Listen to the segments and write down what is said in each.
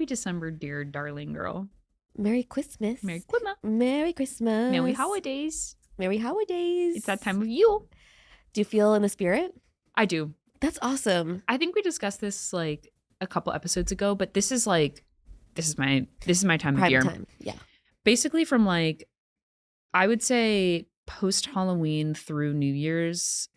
Happy December, dear darling girl. Merry Cwistmas. Merry Cwistmas. Merry Christmas. Merry holidays. Merry holidays. It's that time of year. Do you feel in the spirit? I do. That's awesome. I think we discussed this like a couple episodes ago, but this is my time Prime of year. time. Yeah. Basically from like, I would say post Halloween through New Year's,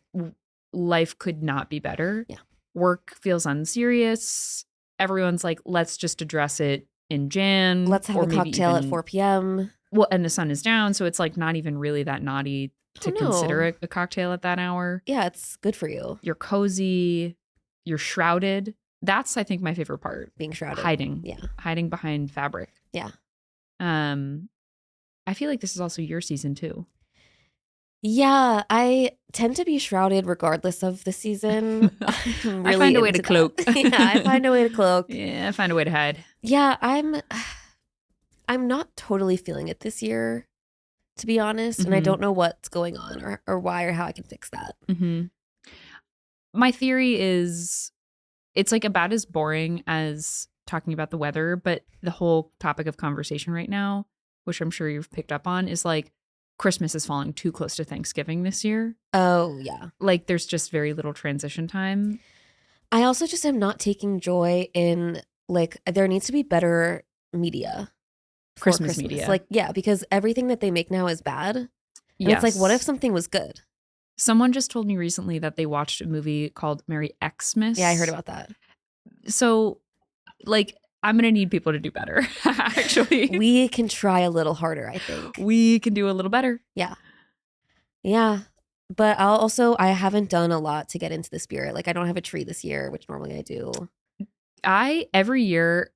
life could not be better. Yeah. Work feels unserious. Everyone's like, let's just address it in Jan. Let's have a cocktail at 4 p.m. Well, and the sun is down, so it's like not even really that naughty to consider a cocktail at that hour. Yeah, it's good for you. You're cozy. You're shrouded. That's, I think, my favorite part. Being shrouded. Hiding. Yeah. Hiding behind fabric. Yeah. I feel like this is also your season too. Yeah, I tend to be shrouded regardless of the season. I find a way to cloak. Yeah, I find a way to cloak. Yeah, I find a way to hide. Yeah, I'm not totally feeling it this year, to be honest, and I don't know what's going on or why or how I can fix that. Mm-hmm. My theory is it's like about as boring as talking about the weather, but the whole topic of conversation right now, which I'm sure you've picked up on, is like Christmas is falling too close to Thanksgiving this year. Oh, yeah. Like there's just very little transition time. I also just am not taking joy in, like, there needs to be better media. Christmas media. Like, yeah, because everything that they make now is bad. And it's like, what if something was good? Someone just told me recently that they watched a movie called Merry Xmas. Yeah, I heard about that. So, like, I'm going to need people to do better, actually. We can try a little harder, I think. We can do a little better. Yeah. Yeah. But I haven't done a lot to get into the spirit. Like, I don't have a tree this year, which normally I do. Every year,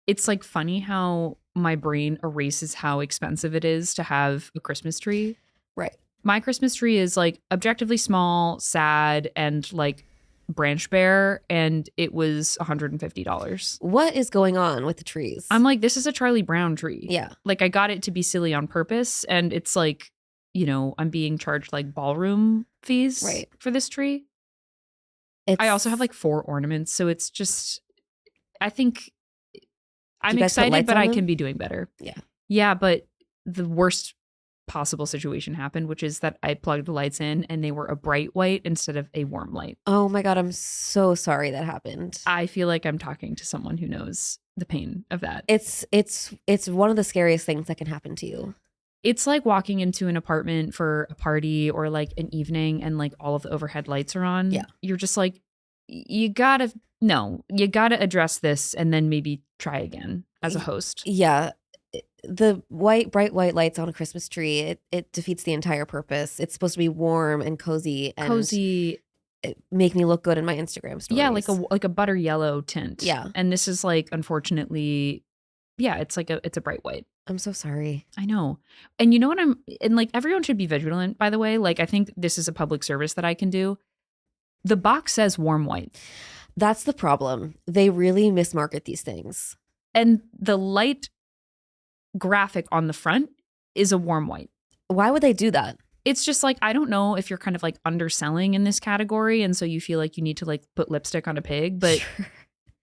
it's like funny how my brain erases how expensive it is to have a Christmas tree. Right. My Christmas tree is like objectively small, sad, and like branch bare, and it was $150. What is going on with the trees? I'm like, this is a Charlie Brown tree. Yeah. Like I got it to be silly on purpose, and it's like, you know, I'm being charged like ballroom fees for this tree. I also have like 4 ornaments, so it's just, I think I'm excited, but I can be doing better. Yeah. Yeah, but the worst possible situation happened, which is that I plugged the lights in and they were a bright white instead of a warm light. Oh my God, I'm so sorry that happened. I feel like I'm talking to someone who knows the pain of that. It's one of the scariest things that can happen to you. It's like walking into an apartment for a party or like an evening and like all of the overhead lights are on. Yeah. You're just like, you gotta address this and then maybe try again as a host. Yeah. The bright white lights on a Christmas tree, it defeats the entire purpose. It's supposed to be warm and cozy. Make me look good in my Instagram stories. Yeah, like a butter yellow tint. Yeah. And this is like, unfortunately, yeah, it's a bright white. I'm so sorry. I know. And you know what and like everyone should be vigilant, by the way. Like I think this is a public service that I can do. The box says warm white. That's the problem. They really mismarket these things. And the light graphic on the front is a warm white. Why would they do that? It's just like, I don't know if you're kind of like underselling in this category and so you feel like you need to like put lipstick on a pig, but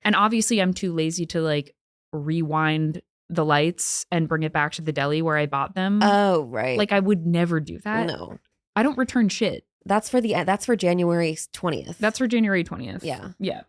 and obviously I'm too lazy to like rewind the lights and bring it back to the deli where I bought them. Oh, right. Like I would never do that. No. I don't return shit. That's for January 20th. That's for January 20th. Yeah. Yeah.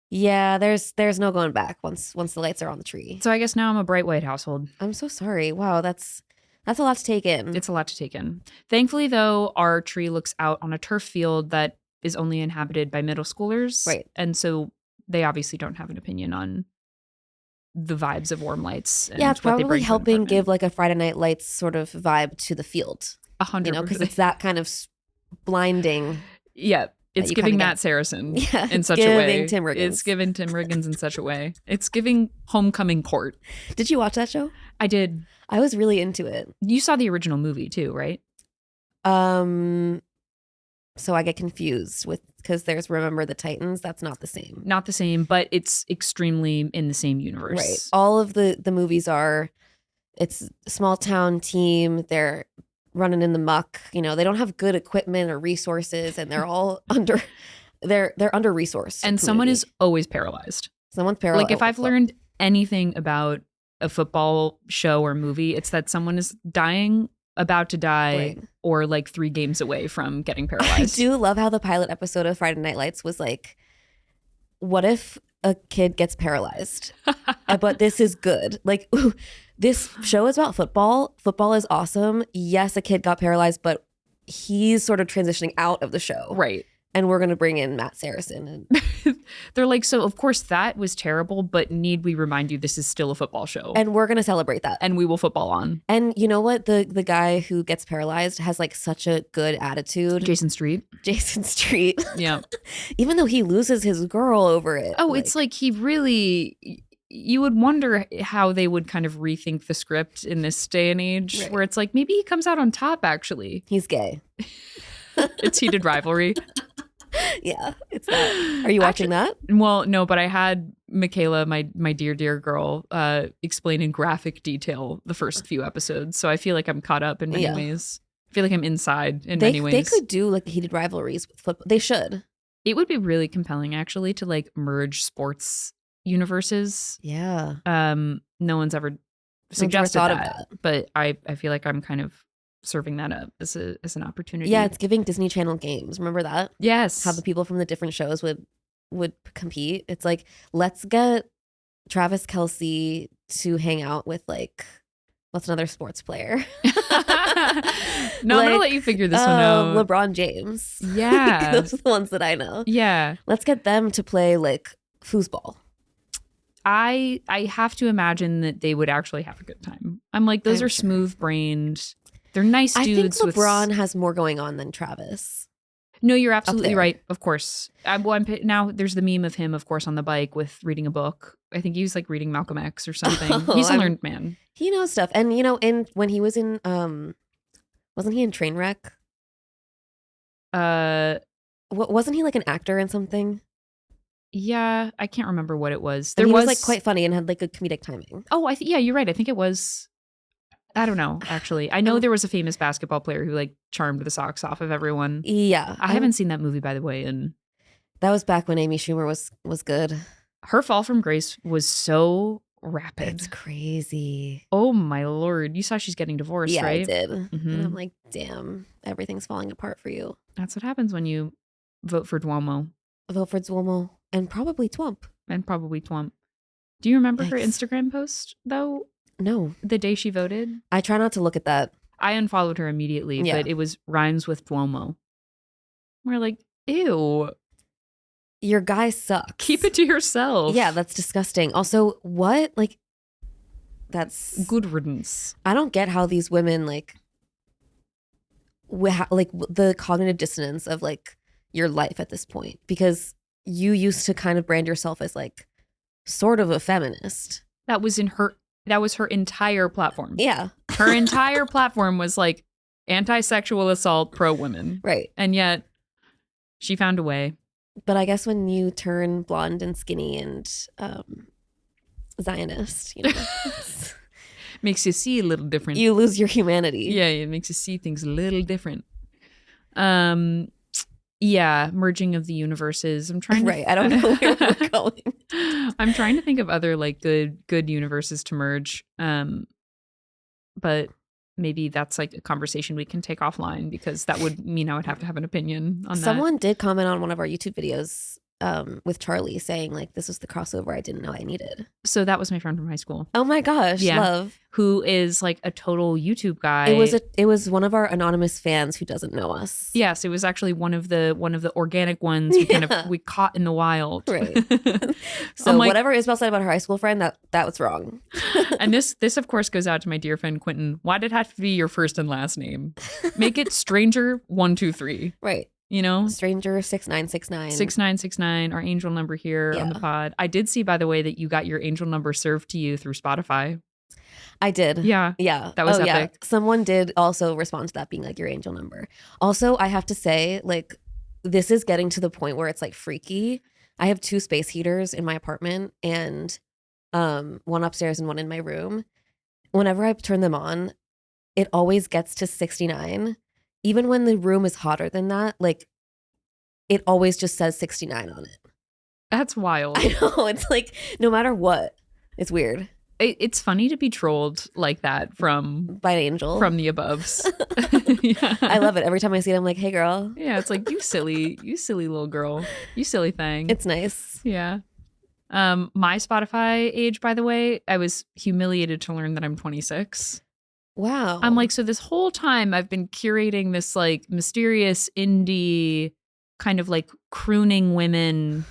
Yeah, there's no going back once the lights are on the tree. So I guess now I'm a bright white household. I'm so sorry. Wow, that's a lot to take in. It's a lot to take in. Thankfully, though, our tree looks out on a turf field that is only inhabited by middle schoolers. Right. And so they obviously don't have an opinion on the vibes of warm lights. And yeah, it's probably helping give like a Friday Night Lights sort of vibe to the field. 100%. You know, because it's that kind of blinding. Yeah. It's giving Matt Saracen in such a way. Tim Riggins. It's giving Tim Riggins in such a way. It's giving Homecoming Court. Did you watch that show? I did. I was really into it. You saw the original movie too, right? So I get confused because there's Remember the Titans. That's not the same. Not the same, but it's extremely in the same universe. Right. All of the movies it's a small town team. They're running in the muck. You know, they don't have good equipment or resources and they're all they're under resourced. And someone is always paralyzed. Someone's paralyzed. Like if I've learned anything about a football show or movie, it's that someone is dying, about to die, or like 3 games away from getting paralyzed. I do love how the pilot episode of Friday Night Lights was like, what if a kid gets paralyzed? But this is good. Like, ooh, this show is about football. Football is awesome. Yes, a kid got paralyzed, but he's sort of transitioning out of the show. Right. And we're going to bring in Matt Saracen. And they're like, so of course that was terrible, but need we remind you this is still a football show. And we're going to celebrate that. And we will football on. And you know what? The guy who gets paralyzed has like such a good attitude. Jason Street. Yeah. Even though he loses his girl over it. Oh, like, it's like he really... You would wonder how they would kind of rethink the script in this day and age, where it's like, maybe he comes out on top, actually. He's gay. It's heated rivalry. Yeah, it's that. Are you watching that? Well, no, but I had Michaela, my dear girl, explain in graphic detail the first few episodes. So I feel like I'm caught up in many ways. I feel like I'm inside in many ways. They could do like heated rivalries with football. They should. It would be really compelling, actually, to like merge sports universes. Yeah. No one's ever suggested that, but I feel like I'm kind of serving that up as an opportunity. Yeah, it's giving Disney Channel games. Remember that? Yes. How the people from the different shows would compete. It's like, let's get Travis Kelce to hang out with like, what's another sports player? No, I'm gonna let you figure this one out. LeBron James. Yeah. Those are the ones that I know. Yeah. Let's get them to play like foosball. I have to imagine that they would actually have a good time. I'm like, those are smooth-brained. They're nice dudes. I think LeBron has more going on than Travis. No, you're absolutely right. Of course. Now there's the meme of him, of course, on the bike with reading a book. I think he was like reading Malcolm X or something. He's a learned man. He knows stuff. And you know, when he was in wasn't he in Trainwreck? Wasn't he like an actor in something? Yeah, I can't remember what it was. He was like quite funny and had like good comedic timing. Oh, yeah, you're right. I think it was. I don't know, actually. I know there was a famous basketball player who like charmed the socks off of everyone. Yeah. I haven't seen that movie, by the way. And that was back when Amy Schumer was good. Her fall from grace was so rapid. It's crazy. Oh my Lord. You saw she's getting divorced, right? Yeah, I did. Mm-hmm. And I'm like, damn, everything's falling apart for you. That's what happens when you vote for Duomo. Vote for Duomo. And probably Twump. Do you remember her Instagram post, though? No. The day she voted? I try not to look at that. I unfollowed her immediately, but it was rhymes with Duomo. We're like, ew. Your guy sucks. Keep it to yourself. Yeah, that's disgusting. Also, what? Like, that's... Good riddance. I don't get how these women, like the cognitive dissonance of, like, your life at this point. Because you used to kind of brand yourself as, like, sort of a feminist. That was her entire platform. Yeah. Her entire platform was like anti-sexual assault, pro-women. Right. And yet she found a way. But I guess when you turn blonde and skinny and Zionist, you know, makes you see a little different. You lose your humanity. Yeah, it makes you see things a little different. Yeah, merging of the universes. I'm trying to... Right, I don't know where we're going. I'm trying to think of other like good universes to merge. But maybe that's like a conversation we can take offline, because that would mean I would have to have an opinion on that. Someone did comment on one of our YouTube videos with Charlie saying like, this was the crossover I didn't know I needed. So that was my friend from high school. Oh my gosh, love. Who is like a total YouTube guy. It was one of our anonymous fans who doesn't know us. Yes, it was actually one of the organic ones we caught in the wild. Right. So like, whatever Isabelle said about her high school friend, that was wrong. And this of course goes out to my dear friend Quentin. Why did it have to be your first and last name? Make it Stranger 123. Right. You know, Stranger 6969. 6969, our angel number here on the pod. I did see, by the way, that you got your angel number served to you through Spotify. I did. Yeah. Yeah. That was epic. Yeah. Someone did also respond to that being like your angel number. Also, I have to say, like, this is getting to the point where it's like freaky. I have 2 space heaters in my apartment and one upstairs and one in my room. Whenever I turn them on, it always gets to 69. Even when the room is hotter than that, like, it always just says 69 on it. That's wild. I know. It's like no matter what, it's weird. It's funny to be trolled like that by an angel from the aboves. Yeah. I love it. Every time I see it, I'm like, hey, girl. Yeah, it's like, you silly little girl. You silly thing. It's nice. Yeah. My Spotify age, by the way, I was humiliated to learn that I'm 26. Wow. I'm like, so this whole time I've been curating this like mysterious indie kind of like crooning women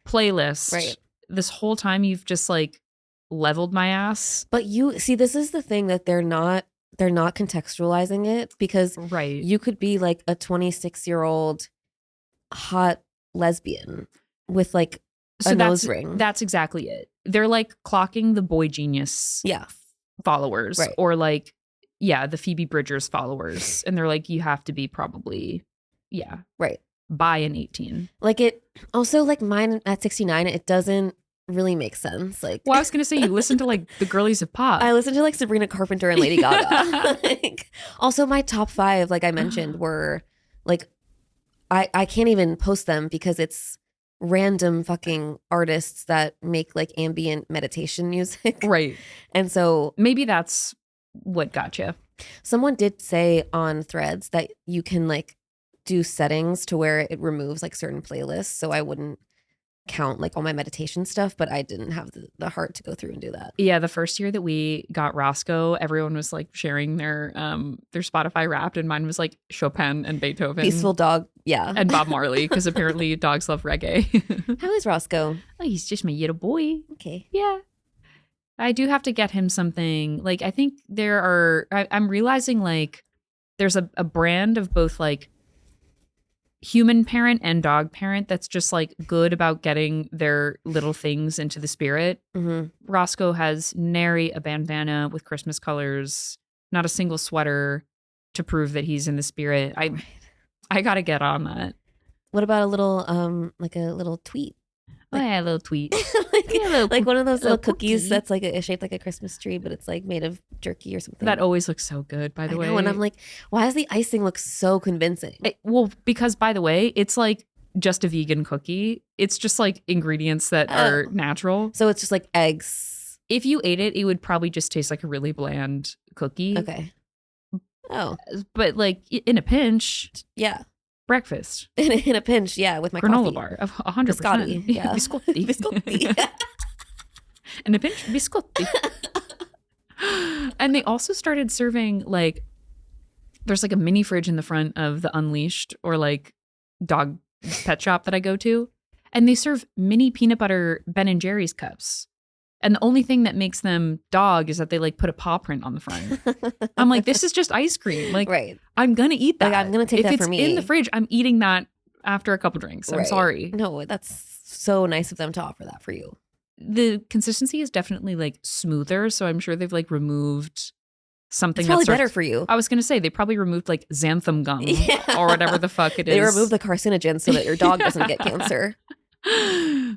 playlist. Right. This whole time you've just like leveled my ass. But you see, this is the thing that they're not contextualizing it, because right. you could be like a 26-year-old hot lesbian with like a nose ring. That's exactly it. They're like clocking the boy genius followers, right. or like, yeah, the Phoebe Bridgers followers. And they're like, you have to be probably, right, by an 18. Like it also, like mine at 69, it doesn't really make sense. Like, well, I was gonna say, you listen to like the girlies of pop. I listen to like Sabrina Carpenter and Lady Gaga. Like, also my top 5, like I mentioned, were like, I can't even post them because it's random fucking artists that make like ambient meditation music. Right. And so maybe that's what got you. Someone did say on Threads that you can like do settings to where it removes like certain playlists, so I wouldn't count like all my meditation stuff, but I didn't have the heart to go through and do that. Yeah, the first year that we got Roscoe, everyone was like sharing their Spotify Wrapped, and mine was like Chopin and Beethoven. Peaceful Dog, yeah. And Bob Marley, because apparently dogs love reggae. How is Roscoe? Oh, he's just my little boy. Okay. Yeah. I do have to get him something. Like, I think I'm realizing like there's a brand of both like human parent and dog parent that's just like good about getting their little things into the spirit. Mm-hmm. Roscoe has nary a bandana with Christmas colors, not a single sweater to prove that he's in the spirit. I gotta get on that. What about a little like a little tweet? Like, a little tweet. like one of those little cookies cookie. That's like shaped like a Christmas tree, but it's like made of jerky or something. That always looks so good, by the way. And I'm like, why does the icing look so convincing? Well, because by the way, it's like just a vegan cookie. It's just like ingredients that are natural. So it's just like eggs. If you ate it, it would probably just taste like a really bland cookie. Okay. Oh. But like in a pinch. Yeah. Breakfast. In a pinch, yeah, with my granola coffee. bar of 100%. Biscotti, yeah. Biscotti. Biscotti. In a pinch, biscotti. And they also started serving like, there's like a mini fridge in the front of the Unleashed or like dog pet shop that I go to. And they serve mini peanut butter Ben & Jerry's cups. And the only thing that makes them dog is that they like put a paw print on the front. I'm like, this is just ice cream. Like, right. I'm going to eat that. Like, I'm going to take that for me. If it's in the fridge, I'm eating that after a couple drinks. I'm sorry. No, that's so nice of them to offer that for you. The consistency is definitely like smoother. So I'm sure they've like removed something that's probably better for you. I was going to say they probably removed like xanthan gum or whatever the fuck it is. They removed the carcinogens so that your dog doesn't get cancer.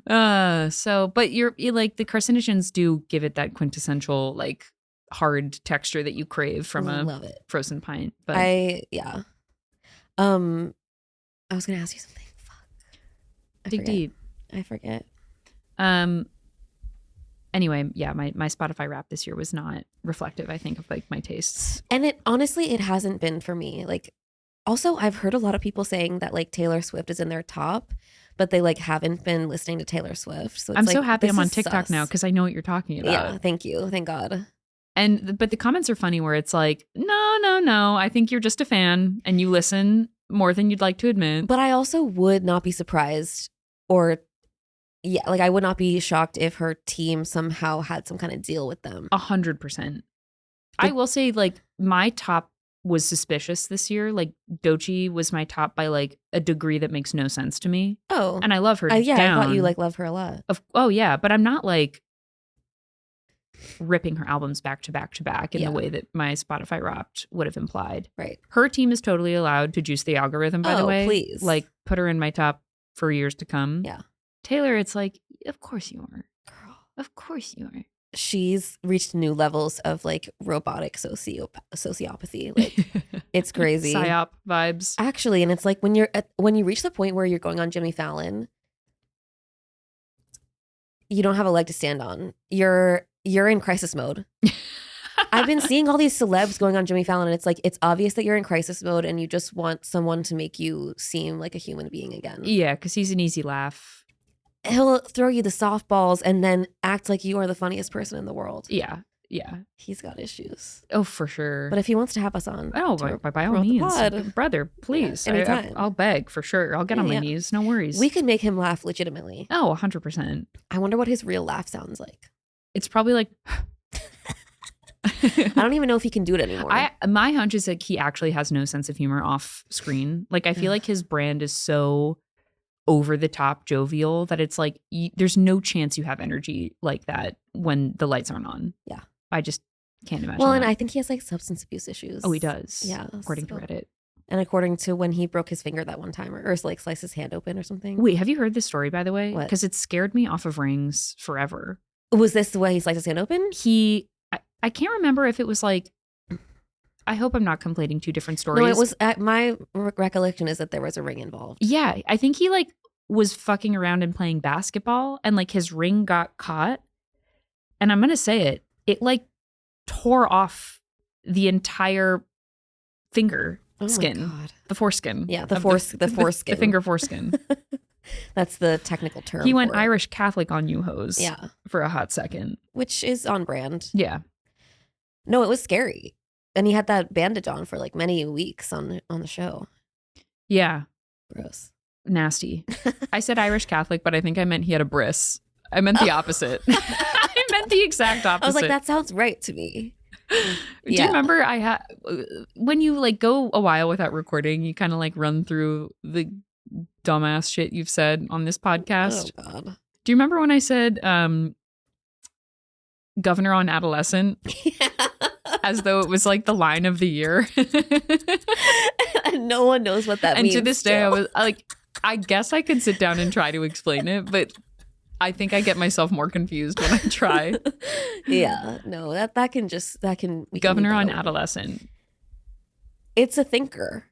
But you're like the carcinogens do give it that quintessential like hard texture that you crave from Love it. Frozen pint. But I was gonna ask you something. Fuck. Dig deep. I forget. Anyway, yeah, my Spotify Wrapped this year was not reflective, I think, of like my tastes. And it hasn't been for me. Like, also I've heard a lot of people saying that like Taylor Swift is in their top, but they like haven't been listening to Taylor Swift. So I'm so happy I'm on TikTok now because I know what you're talking about. Yeah, thank you. Thank God. But the comments are funny where it's like, no. I think you're just a fan and you listen more than you'd like to admit. But I also would not be surprised like I would not be shocked if her team somehow had some kind of deal with them. 100%. I will say like my top was suspicious this year. Like Doechii was my top by like a degree that makes no sense to me. Oh. And I love her. I thought you like love her a lot. Oh yeah, but I'm not like ripping her albums back to back to back in the way that my Spotify Wrapped would have implied. Right. Her team is totally allowed to juice the algorithm, by the way. Please. Like put her in my top for years to come. Yeah. Taylor, it's like, of course you are. Girl. Of course you are. She's reached new levels of like robotic sociopathy. Like it's crazy. Psyop vibes. Actually, and it's like when you reach the point where you're going on Jimmy Fallon, you don't have a leg to stand on. You're in crisis mode. I've been seeing all these celebs going on Jimmy Fallon, and it's like, it's obvious that you're in crisis mode and you just want someone to make you seem like a human being again. Yeah, because he's an easy laugh. He'll throw you the softballs and then act like you are the funniest person in the world. Yeah. He's got issues. Oh, for sure. But if he wants to have us on, by all means, brother, please. Yeah, anytime. I'll beg for sure. I'll get on my knees. No worries. We could make him laugh legitimately. Oh, 100%. I wonder what his real laugh sounds like. It's probably like... I don't even know if he can do it anymore. My hunch is that he actually has no sense of humor off screen. Like, I feel like his brand is so over the top jovial that it's like, there's no chance you have energy like that when the lights aren't on. Yeah. I just can't imagine. Well, and I think he has like substance abuse issues. Oh, he does. Yeah. According to Reddit. And according to when he broke his finger that one time or like sliced his hand open or something. Wait, have you heard this story, by the way? What? Because it scared me off of Rings forever. Was this the way he sliced his hand open? I can't remember if it was like, I hope I'm not conflating two different stories. No, it was, my recollection is that there was a ring involved. Yeah, I think he like was fucking around and playing basketball and like his ring got caught. And I'm going to say it like tore off the entire finger skin. My God. The foreskin. Yeah, the foreskin. The finger foreskin. That's the technical term. He went Irish Catholic on you hoes. Yeah. For a hot second. Which is on brand. Yeah. No, it was scary. And he had that bandage on for like many weeks on the show. Yeah. Gross. Nasty. I said Irish Catholic, but I think I meant he had a bris. I meant the opposite. I meant the exact opposite. I was like, that sounds right to me. Do you remember when you like go a while without recording, you kind of like run through the dumbass shit you've said on this podcast? Oh God. Do you remember when I said governor on adolescent? Yeah. As though it was like the line of the year. And no one knows what that means. And to this day, I was like, I guess I could sit down and try to explain it, but I think I get myself more confused when I try. Yeah, no, that can governor on adolescent. It's a thinker.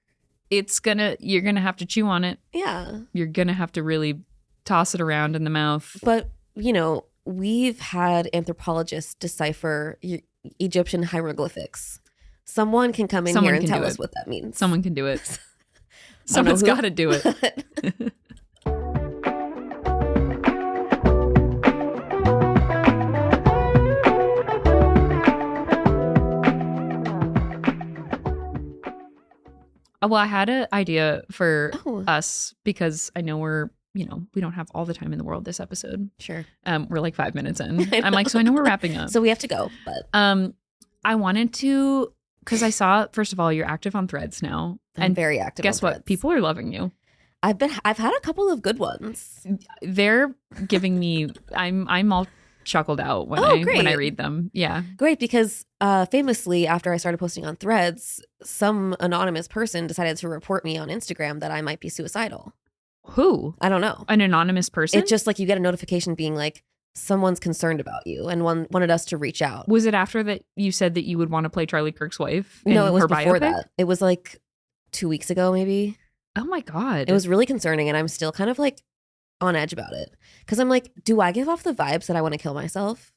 You're gonna have to chew on it. Yeah. You're gonna have to really toss it around in the mouth. But, we've had anthropologists decipher Egyptian hieroglyphics. Someone can come in here and tell us what that means. Someone can do it. Someone's got to do it. Well, I had an idea for us because I know we're, we don't have all the time in the world this episode. Sure. We're like 5 minutes in. I'm like, so I know we're wrapping up. So we have to go. But I wanted to, because I saw, first of all, you're active on Threads now. I'm very active. Guess what? People are loving you. I've had a couple of good ones. They're giving me, I'm all chuckled out when I read them. Yeah. Great, because famously, after I started posting on Threads, some anonymous person decided to report me on Instagram that I might be suicidal. Who? I don't know. An anonymous person? It's just like you get a notification being like, someone's concerned about you and wanted us to reach out. Was it after that you said that you would want to play Charlie Kirk's wife? No, it was before that. It was like 2 weeks ago, maybe. Oh my God. It was really concerning, and I'm still kind of like on edge about it. Because I'm like, do I give off the vibes that I want to kill myself?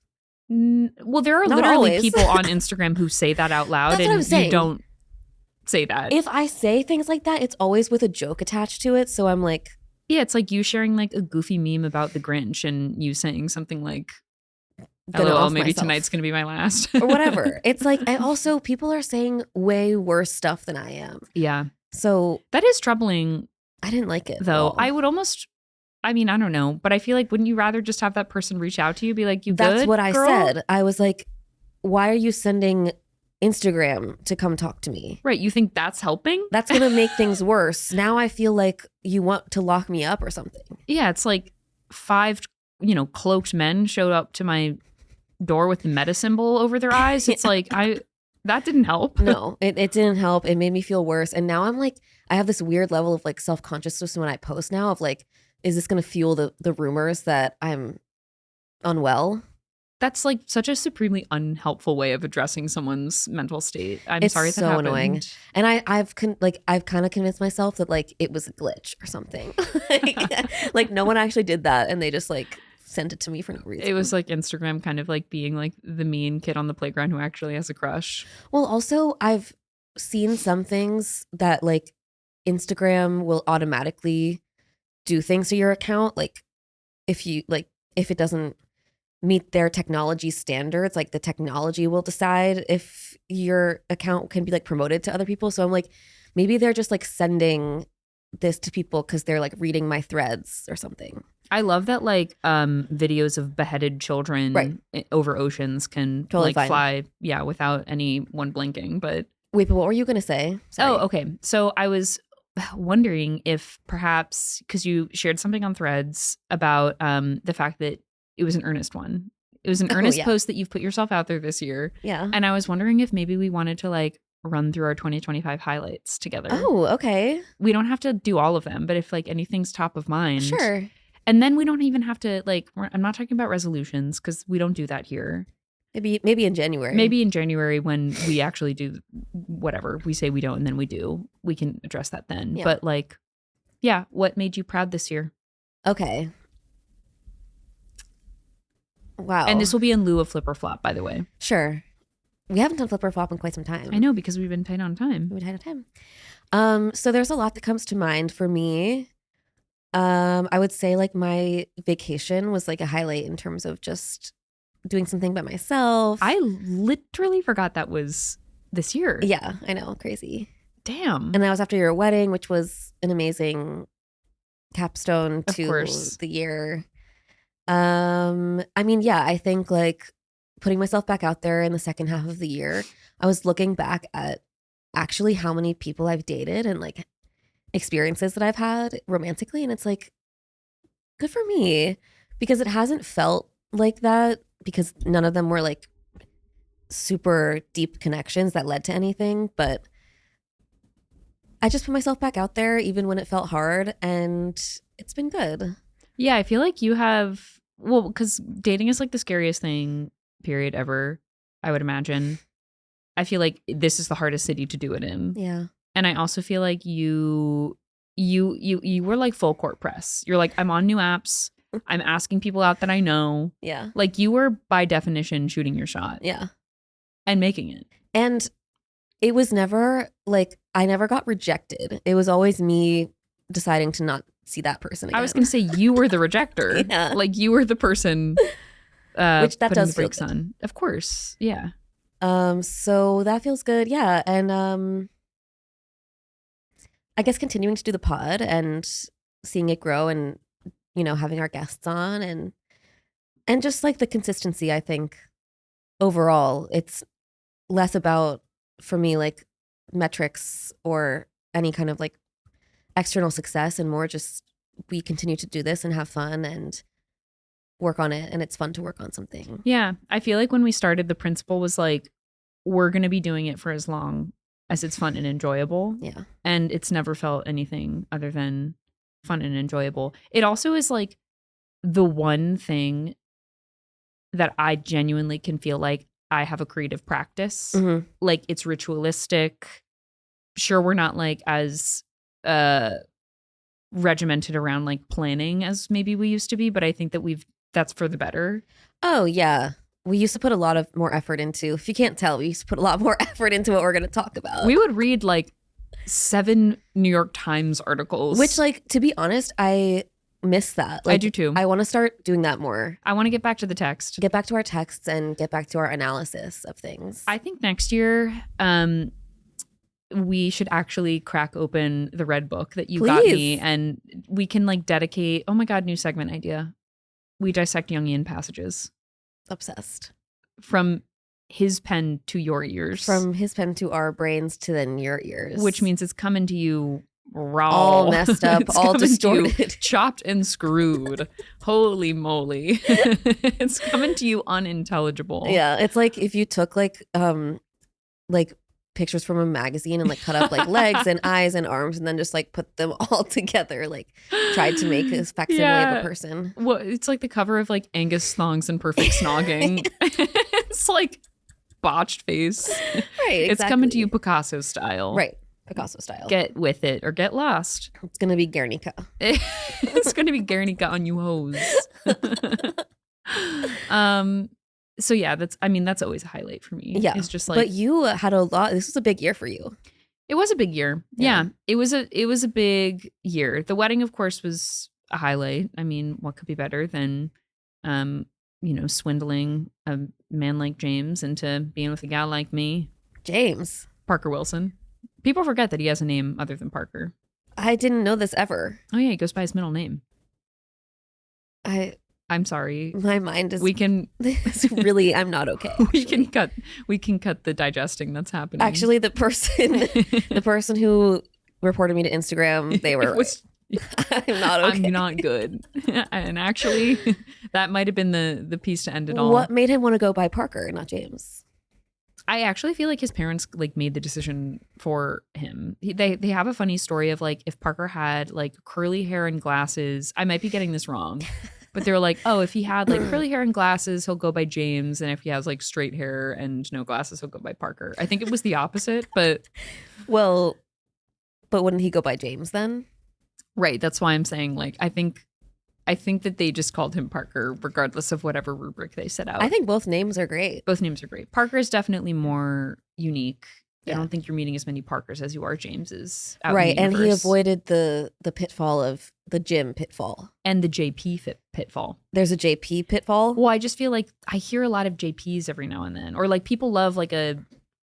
Well, there are Not literally always. people on Instagram who say that out loud. That's what I'm saying. You don't say that. If I say things like that, it's always with a joke attached to it. So I'm like... Yeah, it's like you sharing like a goofy meme about the Grinch and you saying something like, LOL, maybe tonight's going to be my last. Or whatever. It's like, people are saying way worse stuff than I am. Yeah. So... That is troubling. I didn't like it. Though. I would almost... I mean, I don't know, but I feel like wouldn't you rather just have that person reach out to you, be like, That's good, what I girl? said. I was like, why are you sending Instagram to come talk to me? Right. You think that's helping? That's going to make things worse. Now I feel like you want to lock me up or something. Yeah. It's like 5, cloaked men showed up to my door with the meta symbol over their eyes. It's like, that didn't help. No, it didn't help. It made me feel worse. And now I'm like, I have this weird level of like self-consciousness when I post now of like, is this going to fuel the rumors that I'm unwell? That's like such a supremely unhelpful way of addressing someone's mental state. It's sorry that so happened. Annoying. And I've kind of convinced myself that like it was a glitch or something. Like no one actually did that, and they just like sent it to me for no reason. It was like Instagram kind of like being like the mean kid on the playground who actually has a crush. Well, also I've seen some things that like Instagram will automatically do things to your account. Like if it doesn't meet their technology standards, like the technology will decide if your account can be like promoted to other people. So I'm like, maybe they're just like sending this to people because they're like reading my threads or something. I love that like videos of beheaded children over oceans can totally like fly without anyone blinking. But wait, but what were you gonna say? Sorry. Oh, okay. So I was wondering if perhaps because you shared something on threads about the fact that it was an earnest one. It was an earnest post that you've put yourself out there this year. Yeah. And I was wondering if maybe we wanted to like run through our 2025 highlights together. Oh, okay. We don't have to do all of them, but if like anything's top of mind. Sure. And then we don't even have to like, I'm not talking about resolutions because we don't do that here. Maybe in January. Maybe in January when we actually do whatever. We say we don't and then we do. We can address that then. Yeah. But like, yeah, what made you proud this year? Okay. Wow. And this will be in lieu of Flip or Flop, by the way. Sure. We haven't done Flip or Flop in quite some time. I know, because we've been tight on time. So there's a lot that comes to mind for me. I would say like my vacation was like a highlight in terms of just doing something by myself. I literally forgot that was this year. Yeah, I know. Crazy. Damn. And that was after your wedding, which was an amazing capstone to the year. I mean, yeah, I think like putting myself back out there in the second half of the year, I was looking back at actually how many people I've dated and like experiences that I've had romantically. And it's like, good for me, because it hasn't felt like that, because none of them were like super deep connections that led to anything. But I just put myself back out there even when it felt hard, and it's been good. Yeah, I feel like you have, well, because dating is like the scariest thing, period, ever, I would imagine. I feel like this is the hardest city to do it in. Yeah. And I also feel like you were like full court press. You're like, I'm on new apps. I'm asking people out that I know. Yeah. Like you were by definition shooting your shot. Yeah. And making it. And it was never like, I never got rejected. It was always me deciding to not see that person again. I was going to say you were the rejector. Yeah. Like you were the person which that does feel good. On. Of course. Yeah. So that feels good. Yeah. And I guess continuing to do the pod and seeing it grow, and you know, having our guests on, and just like the consistency, I think overall it's less about, for me, like metrics or any kind of like external success, and more just we continue to do this and have fun and work on it, and it's fun to work on something. Yeah. I feel like when we started, the principle was like, we're going to be doing it for as long as it's fun and enjoyable. Yeah. And it's never felt anything other than fun and enjoyable. It also is like the one thing that I genuinely can feel like I have a creative practice. Mm-hmm. Like it's ritualistic. Sure, we're not like as regimented around like planning as maybe we used to be, but I think that that's for the better. Oh yeah. We used to put a lot of more effort into, if you can't tell, we used to put a lot more effort into what we're going to talk about. We would read like 7 New York Times articles. Which, like, to be honest, I miss that. Like, I do too. I want to start doing that more. I want to get back to the text. Get back to our texts and get back to our analysis of things. I think next year, we should actually crack open the Red Book that you got me, and we can like dedicate, oh my God, new segment idea. We dissect Jungian passages. Obsessed. From his pen to your ears. From his pen to our brains to then your ears. Which means it's coming to you raw. All messed up, all distorted. Chopped and screwed. Holy moly. It's coming to you unintelligible. Yeah, it's like if you took like pictures from a magazine and like cut up like legs and eyes and arms and then just like put them all together, like tried to make this facsimile of a person. Well, it's like the cover of like Angus Thongs and Perfect Snogging. It's like botched face. Right, exactly. It's coming to you Picasso style. Right, Picasso style. Get with it or get lost. It's gonna be Guernica. It's gonna be Guernica on you hoes. So yeah, that's always a highlight for me. Yeah. It's just like, but you had a lot. This was a big year for you. It was a big year. Yeah. It was a big year. The wedding, of course, was a highlight. I mean, what could be better than swindling a man like James into being with a gal like me? James. Parker Wilson. People forget that he has a name other than Parker. I didn't know this ever. Oh yeah, he goes by his middle name. I'm sorry. My mind is. We can. Really, I'm not okay. We can cut the digesting that's happening. Actually, the person who reported me to Instagram, they were. I'm not okay. I'm not good. And actually, that might have been the piece to end it all. What made him want to go by Parker, not James? I actually feel like his parents like made the decision for him. They have a funny story of like if Parker had like curly hair and glasses. I might be getting this wrong, but they're like, oh, if he had like curly hair and glasses, he'll go by James, and if he has like straight hair and no glasses, he'll go by Parker. I think it was the opposite, but wouldn't he go by James then? Right. That's why I'm saying like I think that they just called him Parker regardless of whatever rubric they set out. I think both names are great. Both names are great. Parker is definitely more unique. Yeah. I don't think you're meeting as many Parkers as you are Jameses. Right. And he avoided the pitfall of the Jim pitfall. And the JP pitfall. There's a JP pitfall? Well, I just feel like I hear a lot of JPs every now and then. Or like people love like a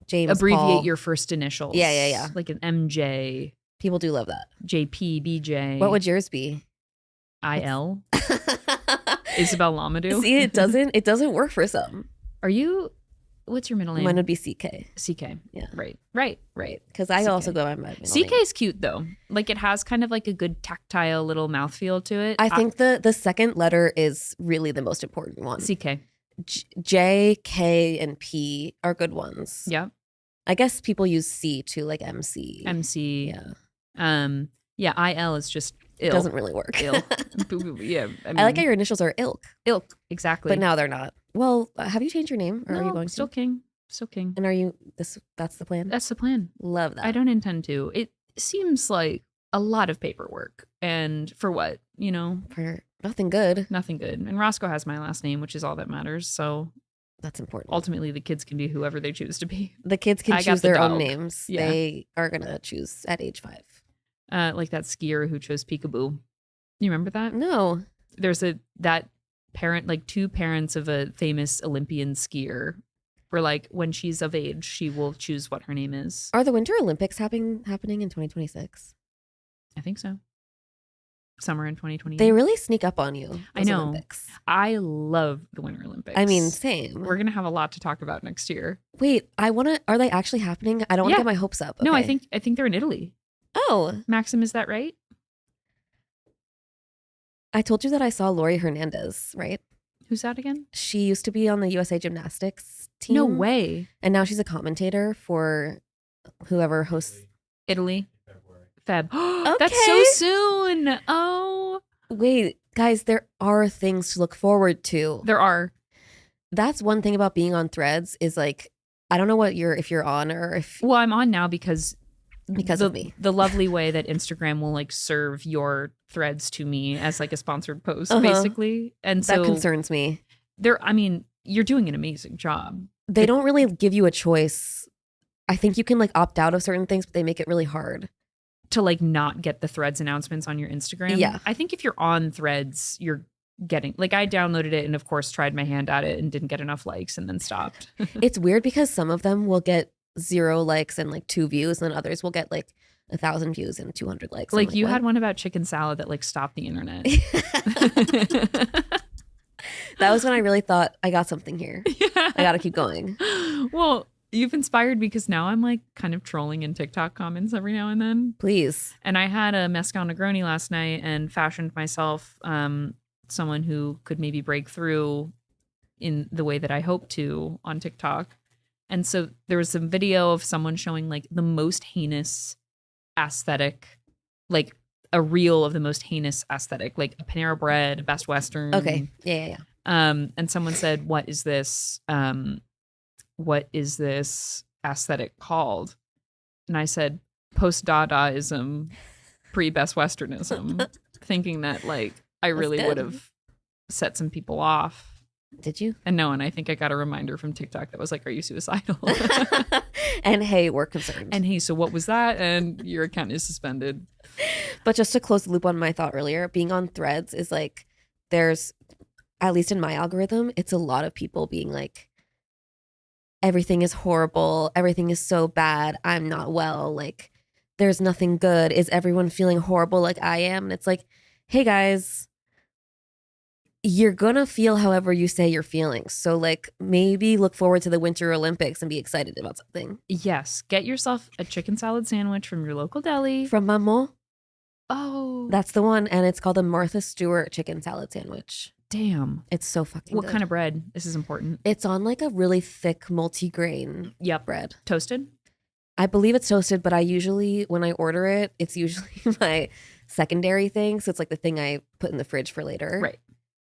James abbreviate Paul. Your first initials. Yeah. Like an MJ. People do love that. JP, BJ. What would yours be? IL. Isabelle Lamadou. See, it doesn't work for some. What's your middle name? Mine would be CK. CK. Yeah. Right. Because I CK. also go by my middle CK name. is cute though. Like it has kind of like a good tactile little mouthfeel to it. I think the second letter is really the most important one. CK. J, K, and P are good ones. Yeah. I guess people use C too, like MC. MC. Yeah. Yeah, IL is just ill. Doesn't really work. Ill. Yeah. I like how your initials are Ilk. Ilk, exactly. But now they're not. Well, have you changed your name? Or no, are you going still to? King. Still King. And are you that's the plan? That's the plan. Love that. I don't intend to. It seems like a lot of paperwork. And for what? For nothing good. Nothing good. And Roscoe has my last name, which is all that matters. So that's important. Ultimately, the kids can be whoever they choose to be. The kids can choose their own names. Yeah. They are going to choose at age 5. Like that skier who chose Peekaboo. You remember that? No. There's that parent, like 2 parents of a famous Olympian skier were like, when she's of age, she will choose what her name is. Are the Winter Olympics happening in 2026? I think so. Summer in 2020. They really sneak up on you. I know. Olympics. I love the Winter Olympics. I mean, same. We're going to have a lot to talk about next year. Wait, are they actually happening? I don't want to get my hopes up. Okay. No, I think they're in Italy. Oh. Maxim, is that right? I told you that I saw Lori Hernandez, right? Who's that again? She used to be on the USA Gymnastics team. No way. And now she's a commentator for whoever hosts Italy. Feb. Okay. That's so soon. Oh. Wait, guys, there are things to look forward to. There are. That's one thing about being on Threads is like, I don't know if you're on or if. Well, I'm on now because of me. The lovely way that Instagram will like serve your threads to me as like a sponsored post, basically. And so that concerns me. You're doing an amazing job. They don't really give you a choice. I think you can like opt out of certain things, but they make it really hard to like not get the threads announcements on your Instagram. Yeah. I think if you're on Threads, you're getting, like, I downloaded it and of course tried my hand at it and didn't get enough likes and then stopped. It's weird because some of them will get 0 likes and like 2 views, and others will get like 1,000 views and 200 likes. Like you had one about chicken salad that like stopped the internet. That was when I really thought I got something here. Yeah. I got to keep going. Well, you've inspired me because now I'm like kind of trolling in TikTok comments every now and then. Please. And I had a mezcal Negroni last night and fashioned myself someone who could maybe break through in the way that I hope to on TikTok. And so there was some video of someone showing like the most heinous aesthetic, like a reel of the most heinous aesthetic, like a Panera Bread, Best Western. Okay. Yeah. And someone said, what is this aesthetic called? And I said, post-Dadaism, pre-Best Westernism, thinking that like I really would have set some people off. Did you? And no, and I think I got a reminder from TikTok that was like, are you suicidal? And hey, we're concerned. And hey, so what was that? And your account is suspended. But just to close the loop on my thought earlier, being on Threads is like, there's, at least in my algorithm, it's a lot of people being like, everything is horrible. Everything is so bad. I'm not well. Like, there's nothing good. Is everyone feeling horrible like I am? And it's like, hey guys, you're gonna feel however you say you're feeling. So like maybe look forward to the Winter Olympics and be excited about something. Yes. Get yourself a chicken salad sandwich from your local deli. From Maman. Oh. That's the one. And it's called the Martha Stewart chicken salad sandwich. Damn. It's so fucking What good. kind of bread? This is important. It's on like a really thick multi-grain bread. Toasted? I believe it's toasted, but I usually, when I order it, it's usually my secondary thing. So it's like the thing I put in the fridge for later. Right.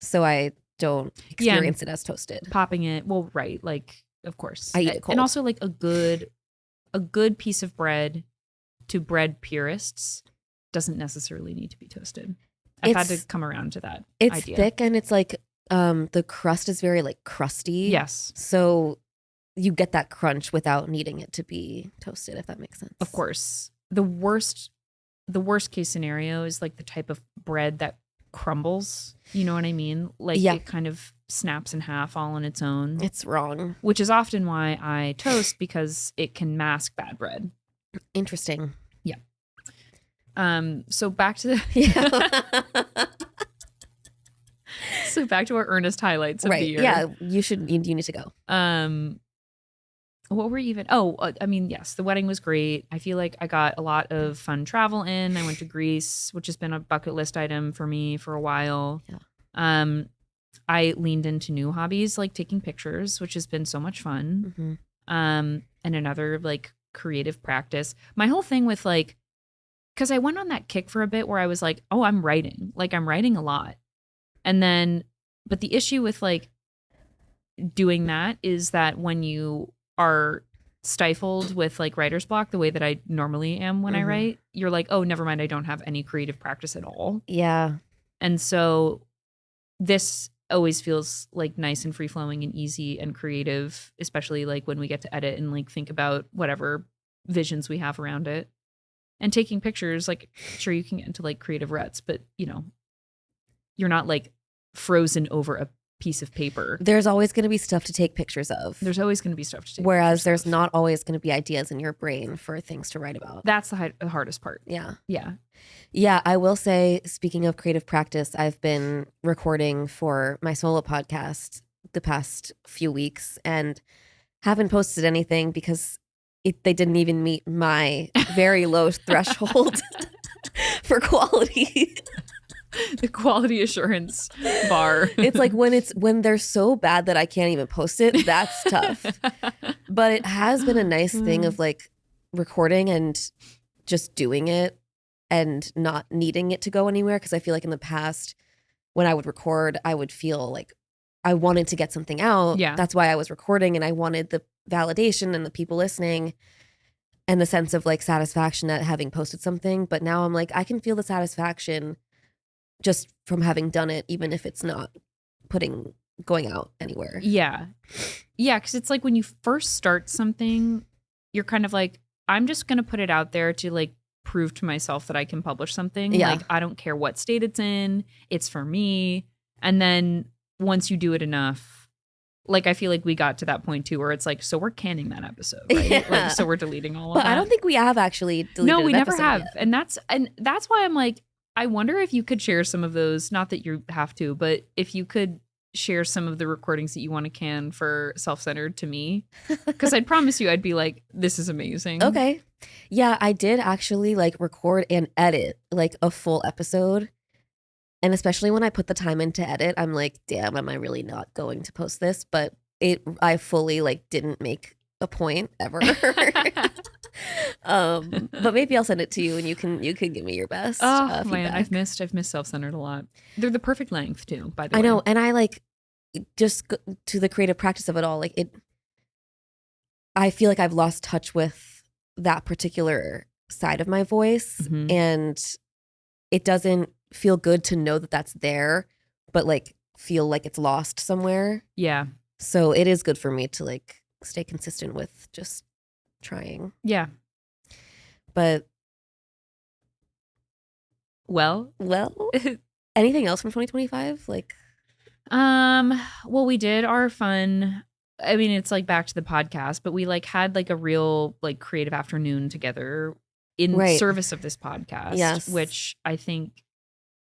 So I don't experience it as toasted. Popping it. Well, right. Like, of course. I eat it cold. And also like a good piece of bread to bread purists doesn't necessarily need to be toasted. I've had to come around to that It's idea. thick and it's like the crust is very like crusty. Yes. So you get that crunch without needing it to be toasted, if that makes sense. Of course. The worst case scenario is like the type of bread that crumbles. You know what I mean? Like it kind of snaps in half all on its own. It's wrong. Which is often why I toast, because it can mask bad bread. Interesting. Yeah. So back to the So back to our Earnest highlights of the year. Yeah, you need to go. What were even? I mean, yes, the wedding was great. I feel like I got a lot of fun travel in. I went to Greece, which has been a bucket list item for me for a while. Yeah. I leaned into new hobbies like taking pictures, which has been so much fun. Mm-hmm. And another like creative practice. My whole thing with like, because I went on that kick for a bit where I was like, oh, I'm writing. Like I'm writing a lot. And then, but the issue with like doing that is that when you are stifled with like writer's block the way that I normally am when I write, you're like, oh, never mind, I don't have any creative practice at all. Yeah. And so this always feels like nice and free flowing and easy and creative, especially like when we get to edit and like think about whatever visions we have around it. And taking pictures, like sure you can get into like creative ruts, but you know, you're not like frozen over a piece of paper. There's always going to be stuff to take pictures of. There's always going to be stuff to take Whereas there's not always going to be ideas in your brain for things to write about. That's the hardest part. Yeah. Yeah. Yeah. I will say, speaking of creative practice, I've been recording for my solo podcast the past few weeks and haven't posted anything because they didn't even meet my very low threshold for quality. The quality assurance bar. It's like when they're so bad that I can't even post it, that's tough. But it has been a nice thing of like recording and just doing it and not needing it to go anywhere. Because I feel like in the past when I would record, I would feel like I wanted to get something out. Yeah. That's why I was recording, and I wanted the validation and the people listening and the sense of like satisfaction at having posted something. But now I'm like, I can feel the satisfaction just from having done it, even if it's not going out anywhere. Yeah. Yeah, because it's like when you first start something, you're kind of like, I'm just going to put it out there to like prove to myself that I can publish something. Yeah. Like, I don't care what state it's in. It's for me. And then once you do it enough, like I feel like we got to that point too where it's like, so we're canning that episode, right? Yeah. Like, so we're deleting all of But that. I don't think we have actually deleted No, we an never episode have. yet. And that's why I'm like, I wonder if you could share some of those, not that you have to, but if you could share some of the recordings that you want to can for Self-Centered to me, because I'd promise you I'd be like, this is amazing. Okay. Yeah, I did actually like record and edit like a full episode. And especially when I put the time in to edit, I'm like, damn, am I really not going to post this? But I fully like didn't make a point ever. But maybe I'll send it to you and you can give me your best. Oh man, feedback. I've missed Self-Centered a lot. They're the perfect length too, by the way. I know, and I like just to the creative practice of it all. Like I feel like I've lost touch with that particular side of my voice, and it doesn't feel good to know that that's there. But like feel like it's lost somewhere. Yeah. So it is good for me to like stay consistent with just trying. Yeah. But well, anything else from 2025? Like, well, we did our fun. I mean, it's like back to the podcast, but we like had like a real like creative afternoon together in service of this podcast. Yes. Which I think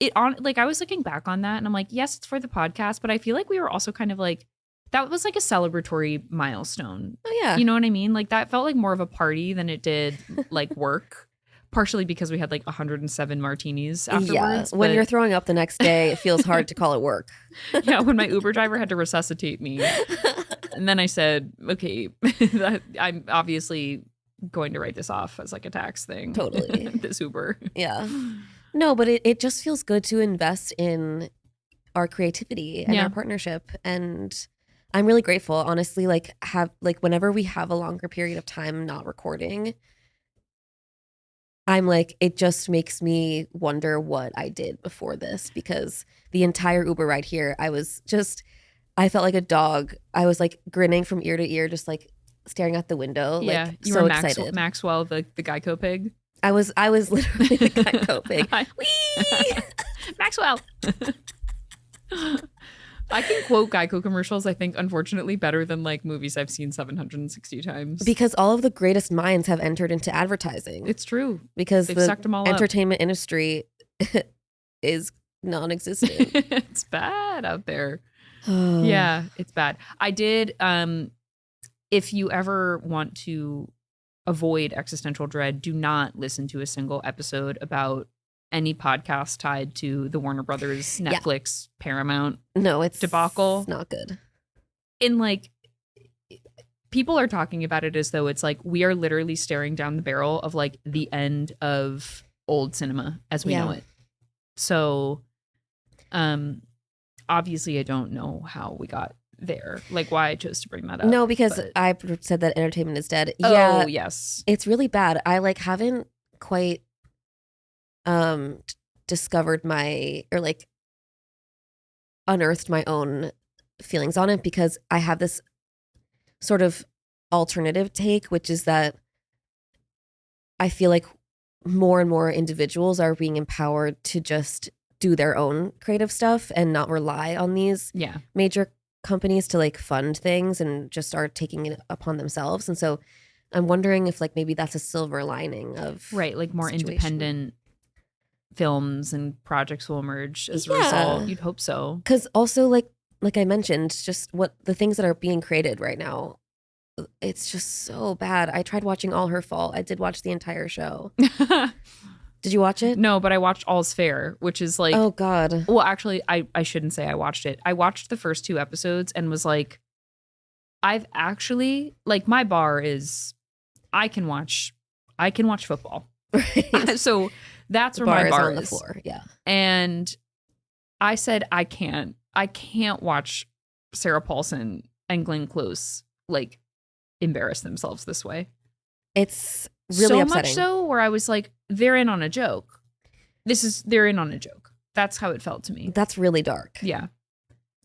like I was looking back on that and I'm like, yes, it's for the podcast, but I feel like we were also kind of like, that was like a celebratory milestone. Oh yeah. You know what I mean? Like that felt like more of a party than it did like work. Partially because we had like 107 martinis afterwards. Yeah, when you're throwing up the next day, it feels hard to call it work. Yeah, when my Uber driver had to resuscitate me. And then I said, okay, I'm obviously going to write this off as like a tax thing. Totally. This Uber. Yeah. No, but it just feels good to invest in our creativity and our partnership. And I'm really grateful, honestly, like whenever we have a longer period of time not recording, I'm like, it just makes me wonder what I did before this, because the entire Uber ride here, I felt like a dog. I was like grinning from ear to ear, just like staring out the window. Yeah, like, you so were excited. Maxwell, the Geico pig. I was literally the Geico pig. Whee! Maxwell. I can quote Geico commercials, I think, unfortunately, better than like movies I've seen 760 times. Because all of the greatest minds have entered into advertising. It's true. Because they've the sucked them all entertainment industry is non-existent. It's bad out there. Yeah, it's bad. I did, if you ever want to avoid existential dread, do not listen to a single episode about any podcast tied to the Warner Brothers, Netflix, Paramount debacle. It's not good. In like, people are talking about it as though it's like we are literally staring down the barrel of like the end of old cinema as we know it. So, obviously I don't know how we got there, like why I chose to bring that up. No, because I said that entertainment is dead. Oh, yes. It's really bad. I like haven't quite discovered unearthed my own feelings on it, because I have this sort of alternative take, which is that I feel like more and more individuals are being empowered to just do their own creative stuff and not rely on these major companies to like fund things and just start taking it upon themselves. And so I'm wondering if like maybe that's a silver lining of like more independent films and projects will emerge as a result. You'd hope so. Because also like I mentioned, just what the things that are being created right now, it's just so bad. I tried watching All Her Fault. I did watch the entire show. Did you watch it? No, but I watched All's Fair, which is like, oh God. Well, actually, I shouldn't say I watched it. I watched the first 2 episodes and was like, I've actually, like, my bar is I can watch football. Right. So that's where my bar is. On the floor. Yeah. And I said, I can't watch Sarah Paulson and Glenn Close like embarrass themselves this way. It's really so upsetting. Much so where I was like, they're in on a joke. They're in on a joke. That's how it felt to me. That's really dark. Yeah.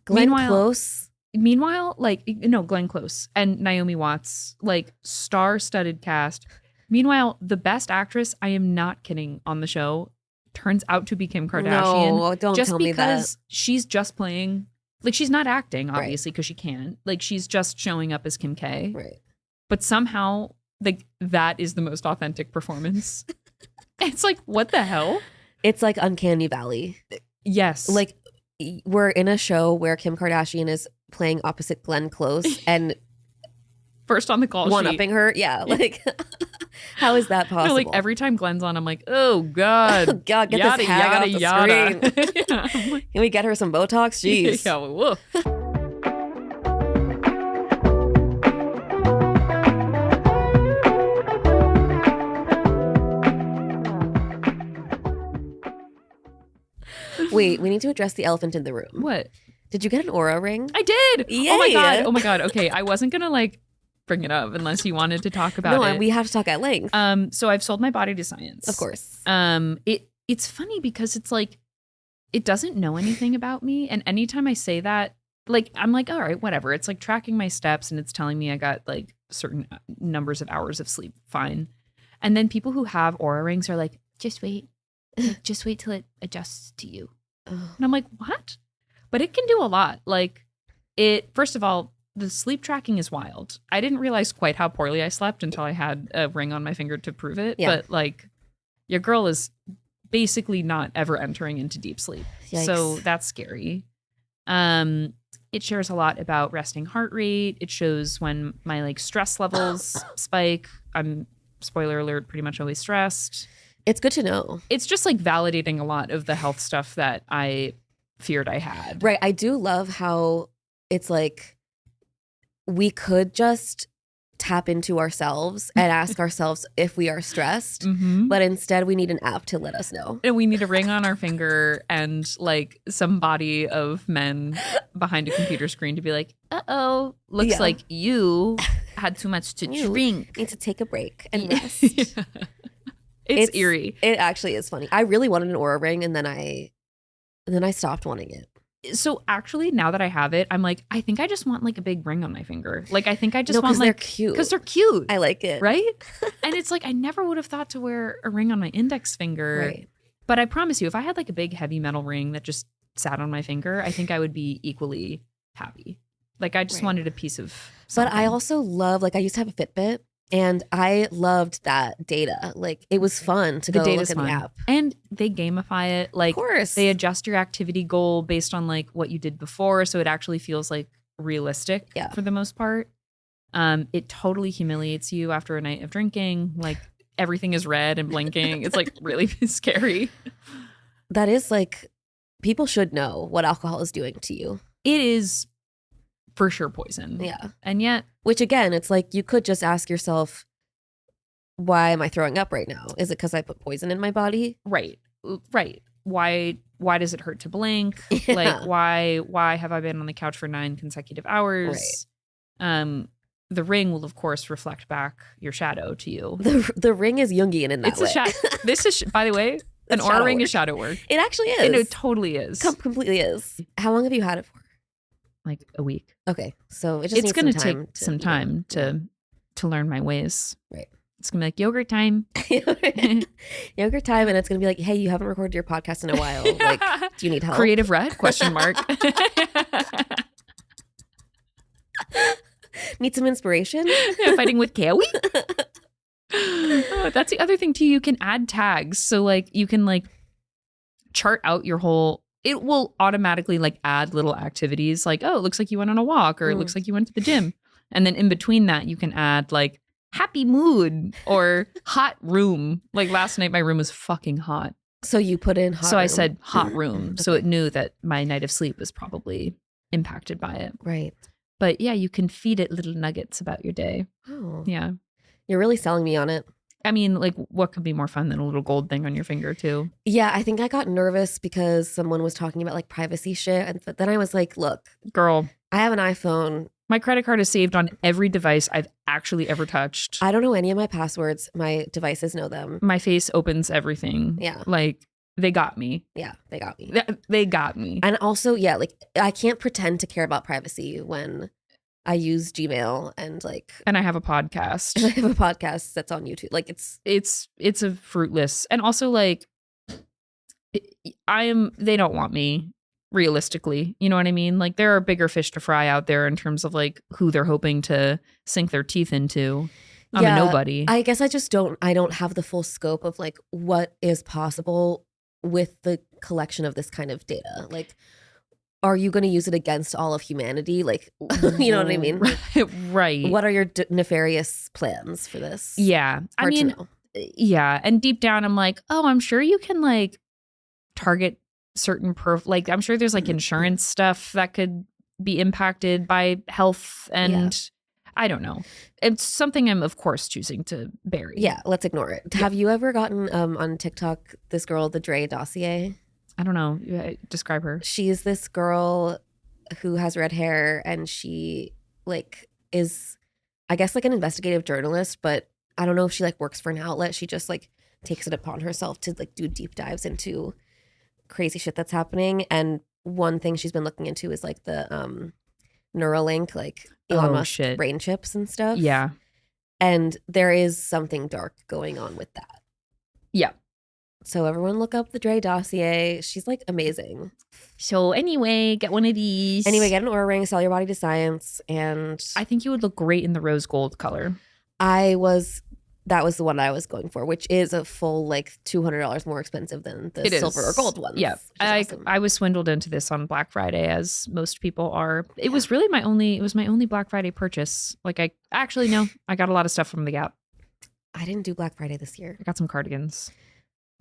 Glenn Close. Meanwhile, Glenn Close and Naomi Watts, like star-studded cast. Meanwhile, the best actress, I am not kidding, on the show turns out to be Kim Kardashian. No, don't tell me that. Just because she's just playing, like she's not acting, obviously, because she can't. Like she's just showing up as Kim K. Right. But somehow, like that is the most authentic performance. It's like, what the hell? It's like Uncanny Valley. Yes. Like we're in a show where Kim Kardashian is playing opposite Glenn Close and first on the call one-upping her. Yeah. Like how is that possible? No, like every time Glenn's on, I'm like, oh God. Oh God, get this hag off the screen. Yeah, like, can we get her some Botox? Jeez. Yeah, whoa. Wait, we need to address the elephant in the room. What? Did you get an Aura ring? I did. Yay. Oh my God. Okay. I wasn't going to like bring it up unless you wanted to talk about it. No, we have to talk at length. So I've sold my body to science. Of course. It's funny because it's like it doesn't know anything about me. And anytime I say that, like, I'm like, all right, whatever. It's like tracking my steps and it's telling me I got like certain numbers of hours of sleep. Fine. And then people who have Oura rings are like, just wait. Like, just wait till it adjusts to you. And I'm like, what? But it can do a lot. Like first of all, the sleep tracking is wild. I didn't realize quite how poorly I slept until I had a ring on my finger to prove it. Yeah. But like your girl is basically not ever entering into deep sleep. Yikes. So that's scary. It shares a lot about resting heart rate. It shows when my like stress levels spike. I'm, spoiler alert, pretty much always stressed. It's good to know. It's just like validating a lot of the health stuff that I feared I had. Right. I do love how it's like we could just tap into ourselves and ask ourselves if we are stressed, but instead we need an app to let us know. And we need a ring on our finger and like some body of men behind a computer screen to be like, uh-oh, looks like you had too much to drink. Need to take a break and rest. It's eerie. It actually is funny. I really wanted an Oura ring and then I stopped wanting it. So actually, now that I have it, I'm like, I think I just want like a big ring on my finger. Like, I think I just want like, they're cute. Because they're cute. I like it. Right? And it's like, I never would have thought to wear a ring on my index finger. Right. But I promise you, if I had like a big heavy metal ring that just sat on my finger, I think I would be equally happy. Like, I just wanted a piece of something. But I also love, like, I used to have a Fitbit. And I loved that data. Like, it was fun to go look at the app. And they gamify it. Like, of course. They adjust your activity goal based on like what you did before. So it actually feels like realistic for the most part. It totally humiliates you after a night of drinking. Like, everything is red and blinking. It's like really scary. That is like, people should know what alcohol is doing to you. It is for sure poison. Yeah. And yet, which again, it's like you could just ask yourself, why am I throwing up right now? Is it because I put poison in my body? Right. Why does it hurt to blink? Yeah. Like, why have I been on the couch for 9 consecutive hours? Right. The ring will of course reflect back your shadow to you. The ring is Jungian in that way. This is, by the way, an Oura ring is shadow work. It actually is. It totally is. Completely is. How long have you had it for? Like a week. Okay, so it's going to take some time to learn my ways. Right. It's going to be like yogurt time. Yogurt time, and it's going to be like, hey, you haven't recorded your podcast in a while. Like, do you need help? Creative red? Question mark. Need some inspiration? Fighting with Carey? Oh, that's the other thing too. You can add tags, so like you can like chart out your whole. It will automatically like add little activities like, oh, it looks like you went on a walk, or it looks like you went to the gym. And then in between that, you can add like happy mood or hot room. Like last night, my room was fucking hot. So you put in hot room. I said hot room. So it knew that my night of sleep was probably impacted by it. Right. But yeah, you can feed it little nuggets about your day. Oh. Yeah. You're really selling me on it. I mean, like, what could be more fun than a little gold thing on your finger, too? Yeah, I think I got nervous because someone was talking about, like, privacy shit. And then I was like, look. Girl. I have an iPhone. My credit card is saved on every device I've actually ever touched. I don't know any of my passwords. My devices know them. My face opens everything. Yeah. Like, they got me. Yeah, they got me. They got me. And also, yeah, like, I can't pretend to care about privacy when I use Gmail and like, and I have a podcast. And I have a podcast that's on YouTube. Like it's a fruitless, and also like they don't want me realistically. You know what I mean? Like there are bigger fish to fry out there in terms of like who they're hoping to sink their teeth into. I'm a nobody. I guess I don't have the full scope of like what is possible with the collection of this kind of data. Like, are you going to use it against all of humanity? Like, you know what I mean? Right. What are your nefarious plans for this? Yeah. Hard to know. Yeah. And deep down, I'm like, oh, I'm sure you can like target certain like, I'm sure there's like insurance stuff that could be impacted by health and I don't know. It's something I'm, of course, choosing to bury. Yeah. Let's ignore it. Yeah. Have you ever gotten on TikTok this girl, the Dre Dossier? I don't know. Describe her. She's this girl who has red hair and she like is, I guess, like an investigative journalist, but I don't know if she like works for an outlet. She just like takes it upon herself to like do deep dives into crazy shit that's happening. And one thing she's been looking into is like the Neuralink, like Elon Musk brain chips and stuff. Yeah. And there is something dark going on with that. Yeah. So everyone look up the Dre dossier. She's like amazing. So anyway, get one of these. Anyway, get an Oura ring, sell your body to science. And I think you would look great in the rose gold color. That was the one I was going for, which is a full like $200 more expensive than the silver or gold ones. Yeah. I was swindled into this on Black Friday, as most people are. It was really my only Black Friday purchase. Like I got a lot of stuff from the Gap. I didn't do Black Friday this year. I got some cardigans.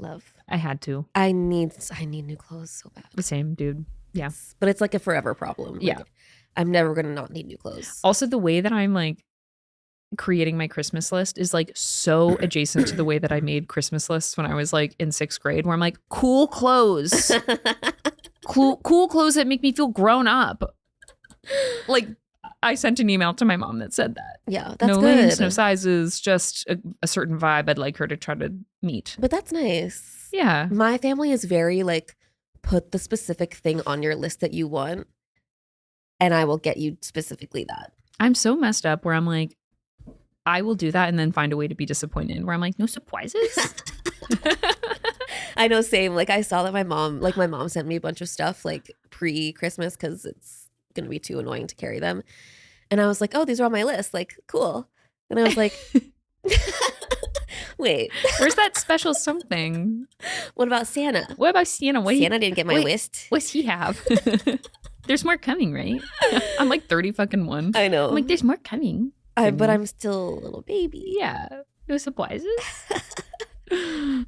Love. I had to. I need new clothes so bad. The same, dude. Yeah. But it's like a forever problem. Yeah. Like, I'm never going to not need new clothes. Also, the way that I'm like creating my Christmas list is like so adjacent to the way that I made Christmas lists when I was like in 6th grade, where I'm like, cool clothes. cool clothes that make me feel grown up. Like, I sent an email to my mom that said that. Yeah, that's no good. lengths, no sizes, just a certain vibe I'd like her to try to meet. But that's nice. Yeah. My family is very like, put the specific thing on your list that you want, and I will get you specifically that. I'm so messed up where I'm like, I will do that and then find a way to be disappointed, where I'm like, no surprises? I know, same. Like I saw that my mom sent me a bunch of stuff like pre-Christmas because it's going to be too annoying to carry them. And I was like, oh, these are on my list. Like, cool. And I was like, wait. Where's that special something? What about Santa? What about Santa? Santa didn't get my list. What's he have? There's more coming, right? I'm like 30 fucking one. I know. I'm like, there's more coming. But I'm still a little baby. Yeah. No surprises.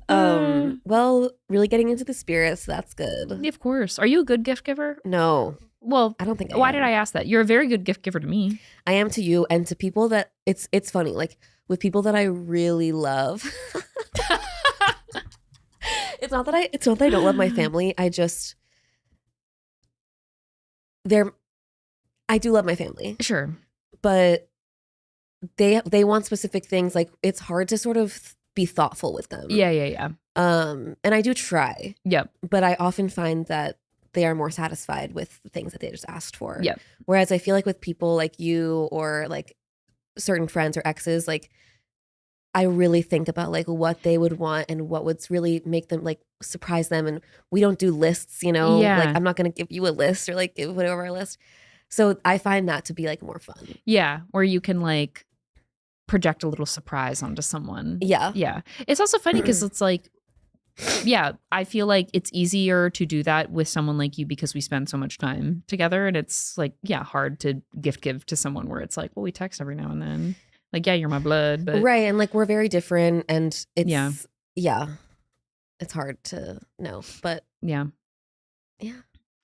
Well, really getting into the spirits, that's good. Of course. Are you a good gift giver? No. Well, I don't think why did I ask that? You're a very good gift giver to me. I am to you, and to people that it's funny, like with people that I really love. It's not that I don't love my family. I do love my family. Sure. But they want specific things. Like it's hard to sort of be thoughtful with them. Yeah. And I do try. Yep. But I often find that they are more satisfied with the things that they just asked for. Yep. Whereas I feel like with people like you or like certain friends or exes, like I really think about like what they would want and what would really make them like surprise them. And we don't do lists, you know? Yeah. Like I'm not going to give you a list or like give whatever a list. So I find that to be like more fun. Yeah. Where you can like project a little surprise onto someone. Yeah. Yeah. It's also funny because it's like, yeah, I feel like it's easier to do that with someone like you because we spend so much time together. And it's like, yeah, hard to give to someone where it's like, well, we text every now and then. Like, yeah, you're my blood. But right. And like, we're very different. And it's, yeah, it's hard to know. But yeah.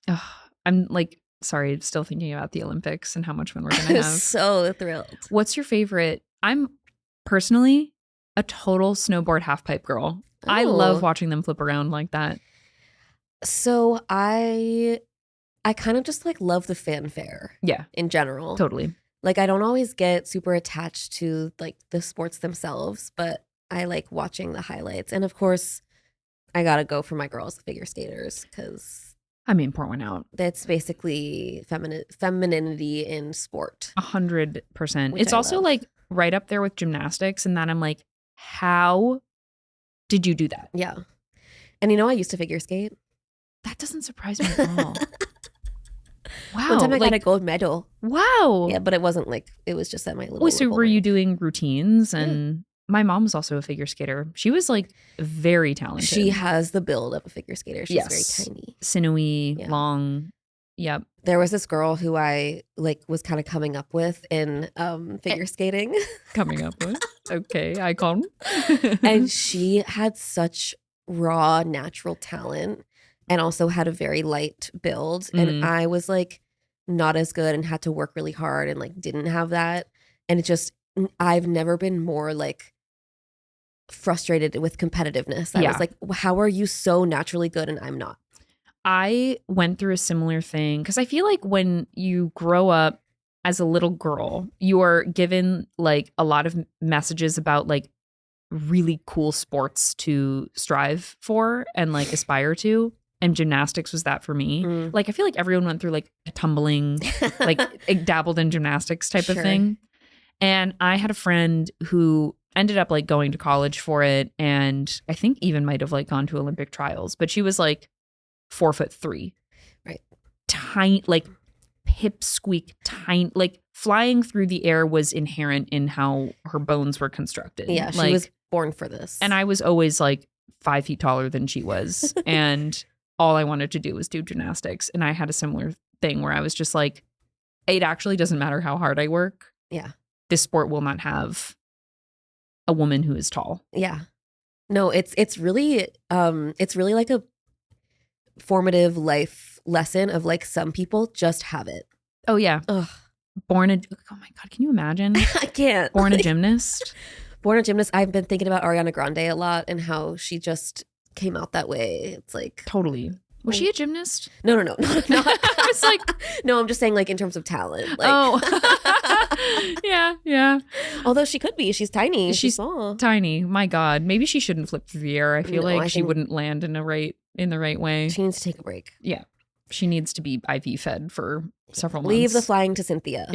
Ugh, I'm like, sorry, still thinking about the Olympics and how much fun we're going to have. So thrilled. What's your favorite? I'm personally a total snowboard half pipe girl. Oh. I love watching them flip around like that. So I kind of just like love the fanfare. Yeah. In general. Totally. Like I don't always get super attached to like the sports themselves, but I like watching the highlights. And of course, I got to go for my girls, the figure skaters, because I mean, pour one out. That's basically femininity in sport. 100%. It's also like right up there with gymnastics. And then I'm like, how did you do that? Yeah. And you know, I used to figure skate. That doesn't surprise me at all. Wow. One time I got a gold medal. Wow. Yeah, but it wasn't like, it was just at my little. Wait, so were you doing routines? And my mom was also a figure skater. She was like very talented. She has the build of a figure skater. She's very tiny. Sinewy, long. Yep. There was this girl who I like was kind of coming up with in figure skating. Coming up with? Okay, icon. And she had such raw, natural talent and also had a very light build. And I was like not as good and had to work really hard and like didn't have that. And it just, I've never been more like frustrated with competitiveness. I was like, how are you so naturally good and I'm not? I went through a similar thing because I feel like when you grow up as a little girl, you are given like a lot of messages about like really cool sports to strive for and like aspire to. And gymnastics was that for me. Like, I feel like everyone went through like a tumbling, like dabbled in gymnastics type of thing. And I had a friend who ended up like going to college for it. And I think even might have like gone to Olympic trials, but she was like 4'3". Right. Tiny, like pipsqueak tiny, like flying through the air was inherent in how her bones were constructed. Yeah, she like, was born for this. And I was always like 5 feet taller than she was. And all I wanted to do was do gymnastics. And I had a similar thing where I was just like, it actually doesn't matter how hard I work. Yeah. This sport will not have a woman who is tall. Yeah. No, it's really like a formative life lesson of like some people just have it. Oh yeah. Ugh. Oh my God, can you imagine? I can't. Born a gymnast. Born a gymnast. I've been thinking about Ariana Grande a lot and how she just came out that way. It's like totally. Was she a gymnast? No. I was like, no, I'm just saying like in terms of talent. Like, oh, yeah. Although she could be. She's tiny. She's small. Tiny. My God. Maybe she shouldn't flip through the air. I feel like she wouldn't land in the right way. She needs to take a break. Yeah. She needs to be IV fed for several months. Leave the flying to Cynthia.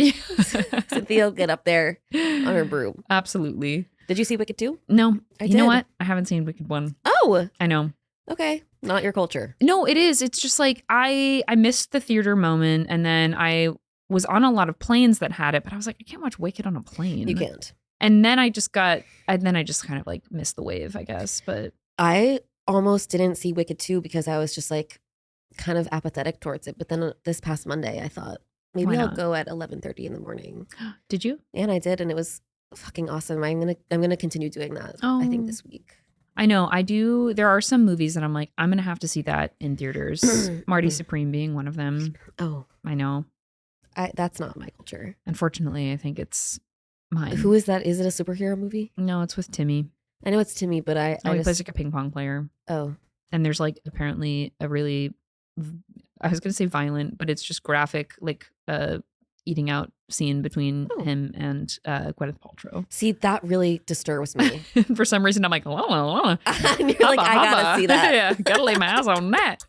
Cynthia will get up there on her broom. Absolutely. Did you see Wicked 2? No. You know what? I haven't seen Wicked 1. Oh. I know. Okay. Not your culture. No, it is. It's just like I missed the theater moment, and then I was on a lot of planes that had it, but I was like, I can't watch Wicked on a plane. You can't. And then I just kind of like missed the wave, I guess. But I almost didn't see Wicked 2 because I was just like kind of apathetic towards it. But then this past Monday, I thought maybe I'll go at 11:30 in the morning. Did you? And I did, and it was fucking awesome. I'm gonna continue doing that. I think this week. I know. I do. There are some movies that I'm like, I'm gonna have to see that in theaters. Marty Supreme being one of them. Oh, I know. That's not my culture. Unfortunately, I think it's mine. Who is that? Is it a superhero movie? No, it's with Timmy. I know it's Timmy, but he plays like a ping pong player. Oh. And there's like apparently a really, I was gonna say violent, but it's just graphic, like eating out scene between him and Gwyneth Paltrow. See, that really disturbs me. For some reason, I'm like, oh. And you're like, I gotta see that. Yeah, gotta lay my eyes on that.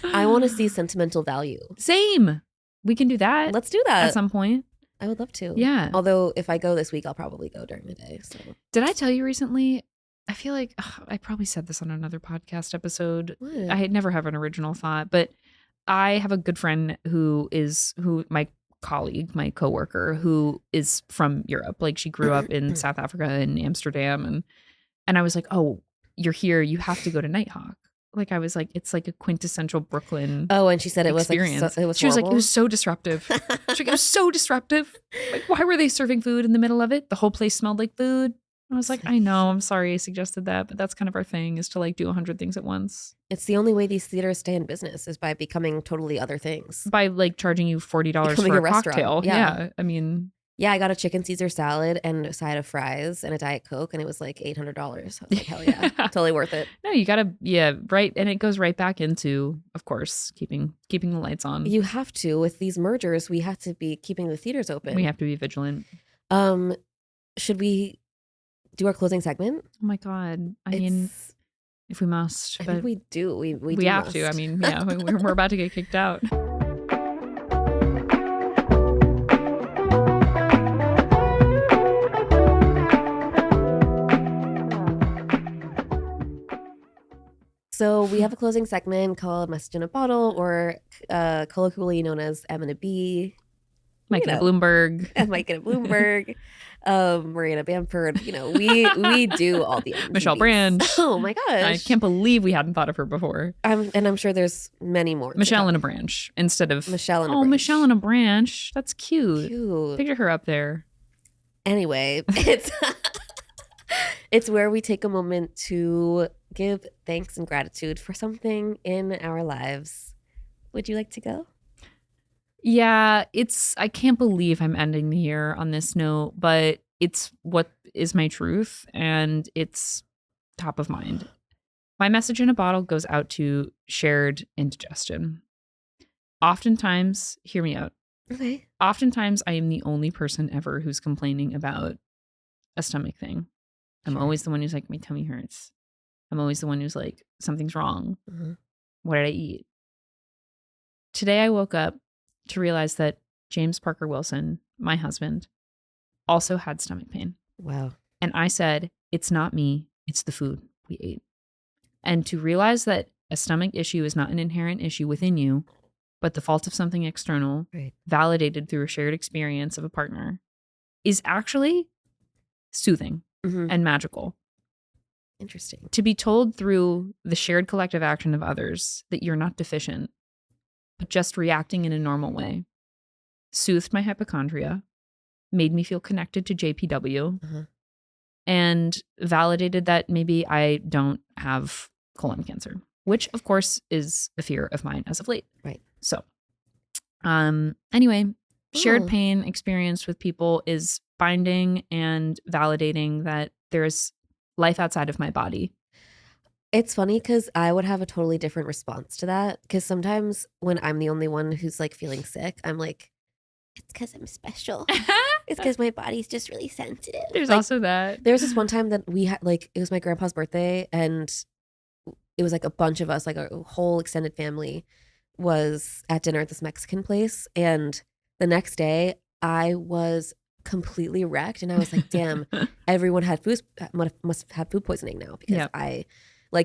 I want to see sentimental value. Same. We can do that. Let's do that at some point. I would love to. Yeah. Although if I go this week, I'll probably go during the day. So did I tell you recently? I feel like I probably said this on another podcast episode. What? I had never have an original thought, but I have a good friend who my colleague, my coworker, who is from Europe. Like she grew up in South Africa and Amsterdam, and I was like, oh, you're here. You have to go to Nighthawk. Like I was like, it's like a quintessential Brooklyn. Oh, and she said it experience. Was like it was. She was like, it was so disruptive. She's like, it was so disruptive. Like, why were they serving food in the middle of it? The whole place smelled like food. I was like, I know, I'm sorry I suggested that, but that's kind of our thing, is to like do 100 things at once. It's the only way these theaters stay in business is by becoming totally other things. By like charging you $40 for a cocktail. Yeah. I mean. Yeah, I got a chicken Caesar salad and a side of fries and a Diet Coke, and it was like $800. I was like, hell yeah, totally worth it. No, you gotta, right. And it goes right back into, of course, keeping the lights on. You have to. With these mergers, we have to be keeping the theaters open. We have to be vigilant. Should we do our closing segment? Oh my God. I mean, if we must. I think we do. We have must. to. I mean, yeah, we're about to get kicked out. So we have a closing segment called Message in a Bottle, or colloquially known as M and a B. Mike and a Bloomberg. Mike and a Bloomberg. Marina Bamford. You know, we do all the MGBs. Michelle Branch. Oh my gosh. I can't believe we hadn't thought of her before. And I'm sure there's many more. Michelle and a Branch instead of Michelle and a Branch. Michelle and a Branch. That's cute. Picture her up there. Anyway, it's where we take a moment to give thanks and gratitude for something in our lives. Would you like to go? Yeah, I can't believe I'm ending the year on this note, but it's what is my truth, and it's top of mind. My message in a bottle goes out to shared indigestion. Oftentimes, hear me out. Okay. Oftentimes, I am the only person ever who's complaining about a stomach thing. I'm always the one who's like, my tummy hurts. I'm always the one who's like, something's wrong. Mm-hmm. What did I eat? Today I woke up to realize that James Parker Wilson, my husband, also had stomach pain. Wow. And I said, it's not me, it's the food we ate. And to realize that a stomach issue is not an inherent issue within you, but the fault of something external, validated through a shared experience of a partner, is actually soothing and magical. Interesting. To be told through the shared collective action of others that you're not deficient, but just reacting in a normal way, soothed my hypochondria, made me feel connected to JPW, and validated that maybe I don't have colon cancer, which of course is a fear of mine as of late. Right. So, anyway, shared pain experienced with people is binding and validating that there's life outside of my body. It's funny because I would have a totally different response to that. Because sometimes when I'm the only one who's like feeling sick, I'm like, it's because I'm special. It's because my body's just really sensitive. There's like, also that. There was this one time that we had like, it was my grandpa's birthday and it was like a bunch of us, like a whole extended family was at dinner at this Mexican place. And the next day I was completely wrecked. And I was like, damn, everyone must have food poisoning now because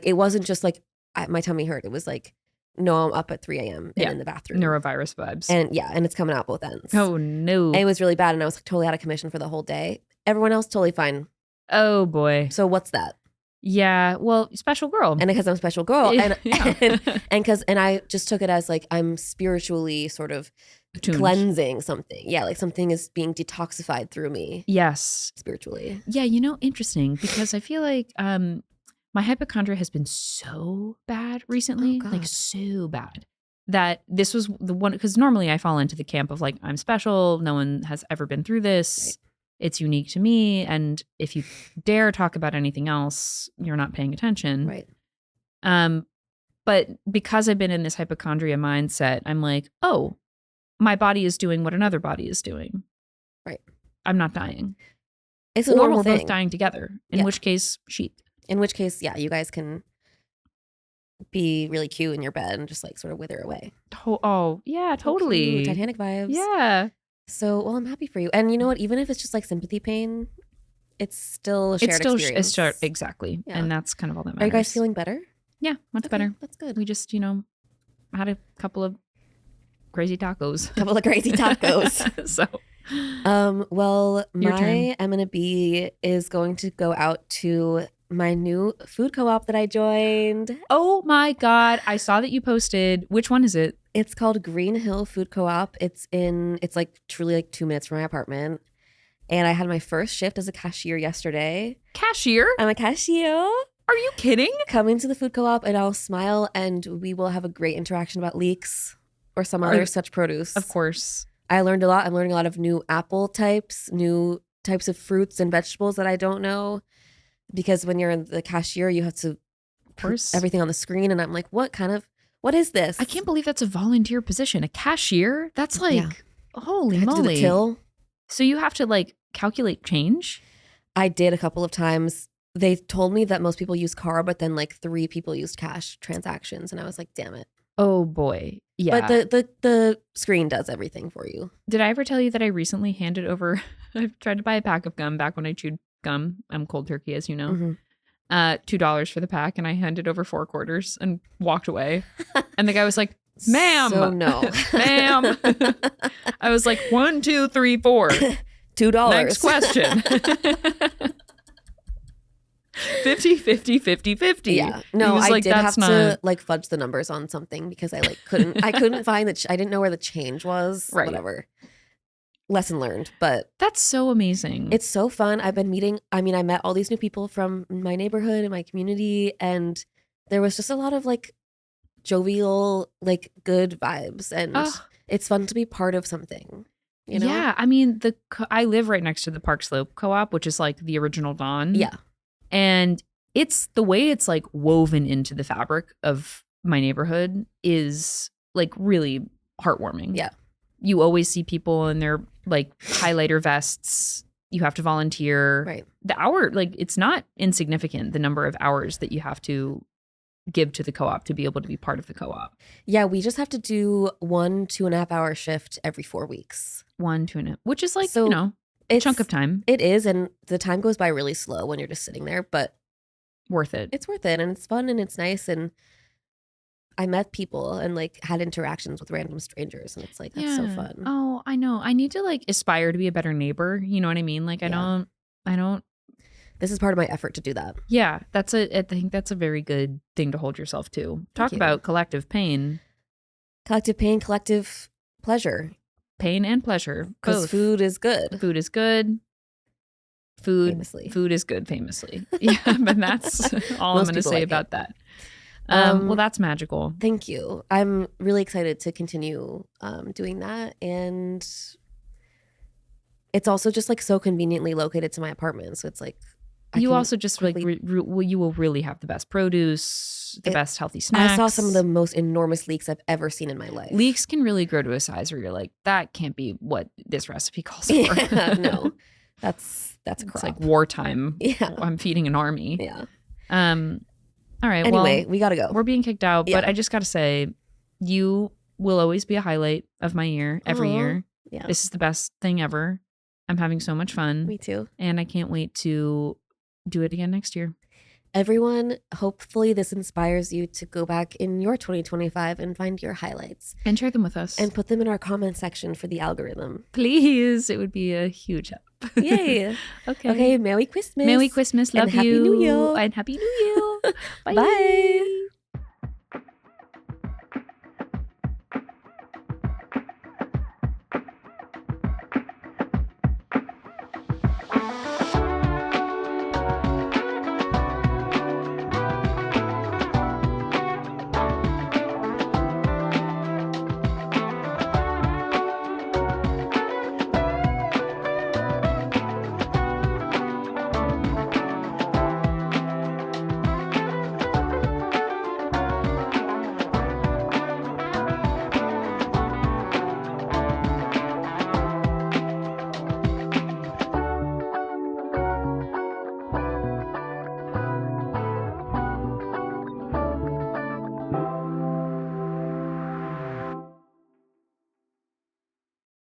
it wasn't just like my tummy hurt. It was like, no, I'm up at 3 a.m. and in the bathroom. Neurovirus vibes. And it's coming out both ends. Oh, no. And it was really bad. And I was like, totally out of commission for the whole day. Everyone else totally fine. Oh, boy. So what's that? Yeah. Well, special girl. And because I'm a special girl. And I just took it as like I'm spiritually sort of attuned. Cleansing something. Yeah, like something is being detoxified through me. Yes. Spiritually. Yeah, interesting because I feel like my hypochondria has been so bad recently, like so bad that this was the one, because normally I fall into the camp of like, I'm special. No one has ever been through this. Right. It's unique to me. And if you dare talk about anything else, you're not paying attention. Right. But because I've been in this hypochondria mindset, I'm like, oh, my body is doing what another body is doing. Right. I'm not dying. It's a normal thing. We're both dying together, in which case, sheep. In which case, yeah, you guys can be really cute in your bed and just like sort of wither away. Oh, yeah, totally. Cute, Titanic vibes. Yeah. So, well, I'm happy for you. And you know what? Even if it's just like sympathy pain, it's still a shared experience. It's shared, exactly. Yeah. And that's kind of all that matters. Are you guys feeling better? Yeah, much better. That's good. We just, had a couple of crazy tacos. So. Well, my M and a B is going to go out to my new food co-op that I joined. Oh my God. I saw that you posted. Which one is it? It's called Green Hill Food Co-op. It's like truly like 2 minutes from my apartment. And I had my first shift as a cashier yesterday. Cashier? I'm a cashier. Are you kidding? Coming to the food co-op and I'll smile and we will have a great interaction about leeks or some other such produce. Of course. I learned a lot. I'm learning a lot of new apple types, new types of fruits and vegetables that I don't know. Because when you're the cashier, you have to put everything on the screen. And I'm like, what is this? I can't believe that's a volunteer position. A cashier? That's like, holy moly. Do the till. So you have to like calculate change? I did a couple of times. They told me that most people use card, but then like 3 people used cash transactions. And I was like, damn it. Oh boy. Yeah. But the screen does everything for you. Did I ever tell you that I recently handed over, I tried to buy a pack of gum back when I chewed gum. I'm cold turkey, as you know. Mm-hmm. $2 for the pack, and I handed over 4 quarters and walked away. And the guy was like, ma'am. So no. Ma'am. I was like, 1, 2, 3, 4. $2. Next question. 50, 50, 50, 50. Yeah. No, I did have to like fudge the numbers on something because I like couldn't find that. I didn't know where the change was. Right. Whatever. Lesson learned, but that's so amazing. It's so fun. I've been meeting, I met all these new people from my neighborhood and my community, and there was just a lot of like jovial, like good vibes, and it's fun to be part of something. You know? Yeah, I live right next to the Park Slope Co-op, which is like the original Dawn. Yeah. And it's the way it's like woven into the fabric of my neighborhood is like really heartwarming. Yeah. You always see people in their like highlighter vests. You have to volunteer. Right. The hour, like it's not insignificant, the number of hours that you have to give to the co-op to be able to be part of the co-op. Yeah, we just have to do 1 2.5 hour shift every 4 weeks. 1 2.5, which is like, you know, a chunk of time. It is, and the time goes by really slow when you're just sitting there, but worth it. It's worth it, and it's fun, and it's nice, and I met people and like had interactions with random strangers, and it's like, that's so fun. Oh, I know. I need to like aspire to be a better neighbor. You know what I mean? Like I don't. This is part of my effort to do that. Yeah, I think that's a very good thing to hold yourself to. Talk about collective pain. Collective pain, collective pleasure. Pain and pleasure. Because food is good. Food is good. Food is good, famously. Yeah, but that's all I'm going to say about that. Well, that's magical. Thank you. I'm really excited to continue doing that. And it's also just like so conveniently located to my apartment. So it's like, you also just like, you will really have the best produce, the best healthy snacks. I saw some of the most enormous leeks I've ever seen in my life. Leeks can really grow to a size where you're like, that can't be what this recipe calls for. Yeah, no, that's a crop. It's like wartime. Yeah. I'm feeding an army. Yeah. All right. Anyway, well, we gotta go. We're being kicked out, but I just gotta say, you will always be a highlight of my year every year. Yeah. This is the best thing ever. I'm having so much fun. Me too. And I can't wait to do it again next year. Everyone, hopefully this inspires you to go back in your 2025 and find your highlights. And share them with us. And put them in our comment section for the algorithm. Please. It would be a huge help. Yay. Okay. Okay, Merry Christmas. Merry Christmas. Love and you. Happy New Year. And Happy New Year. Bye. Bye.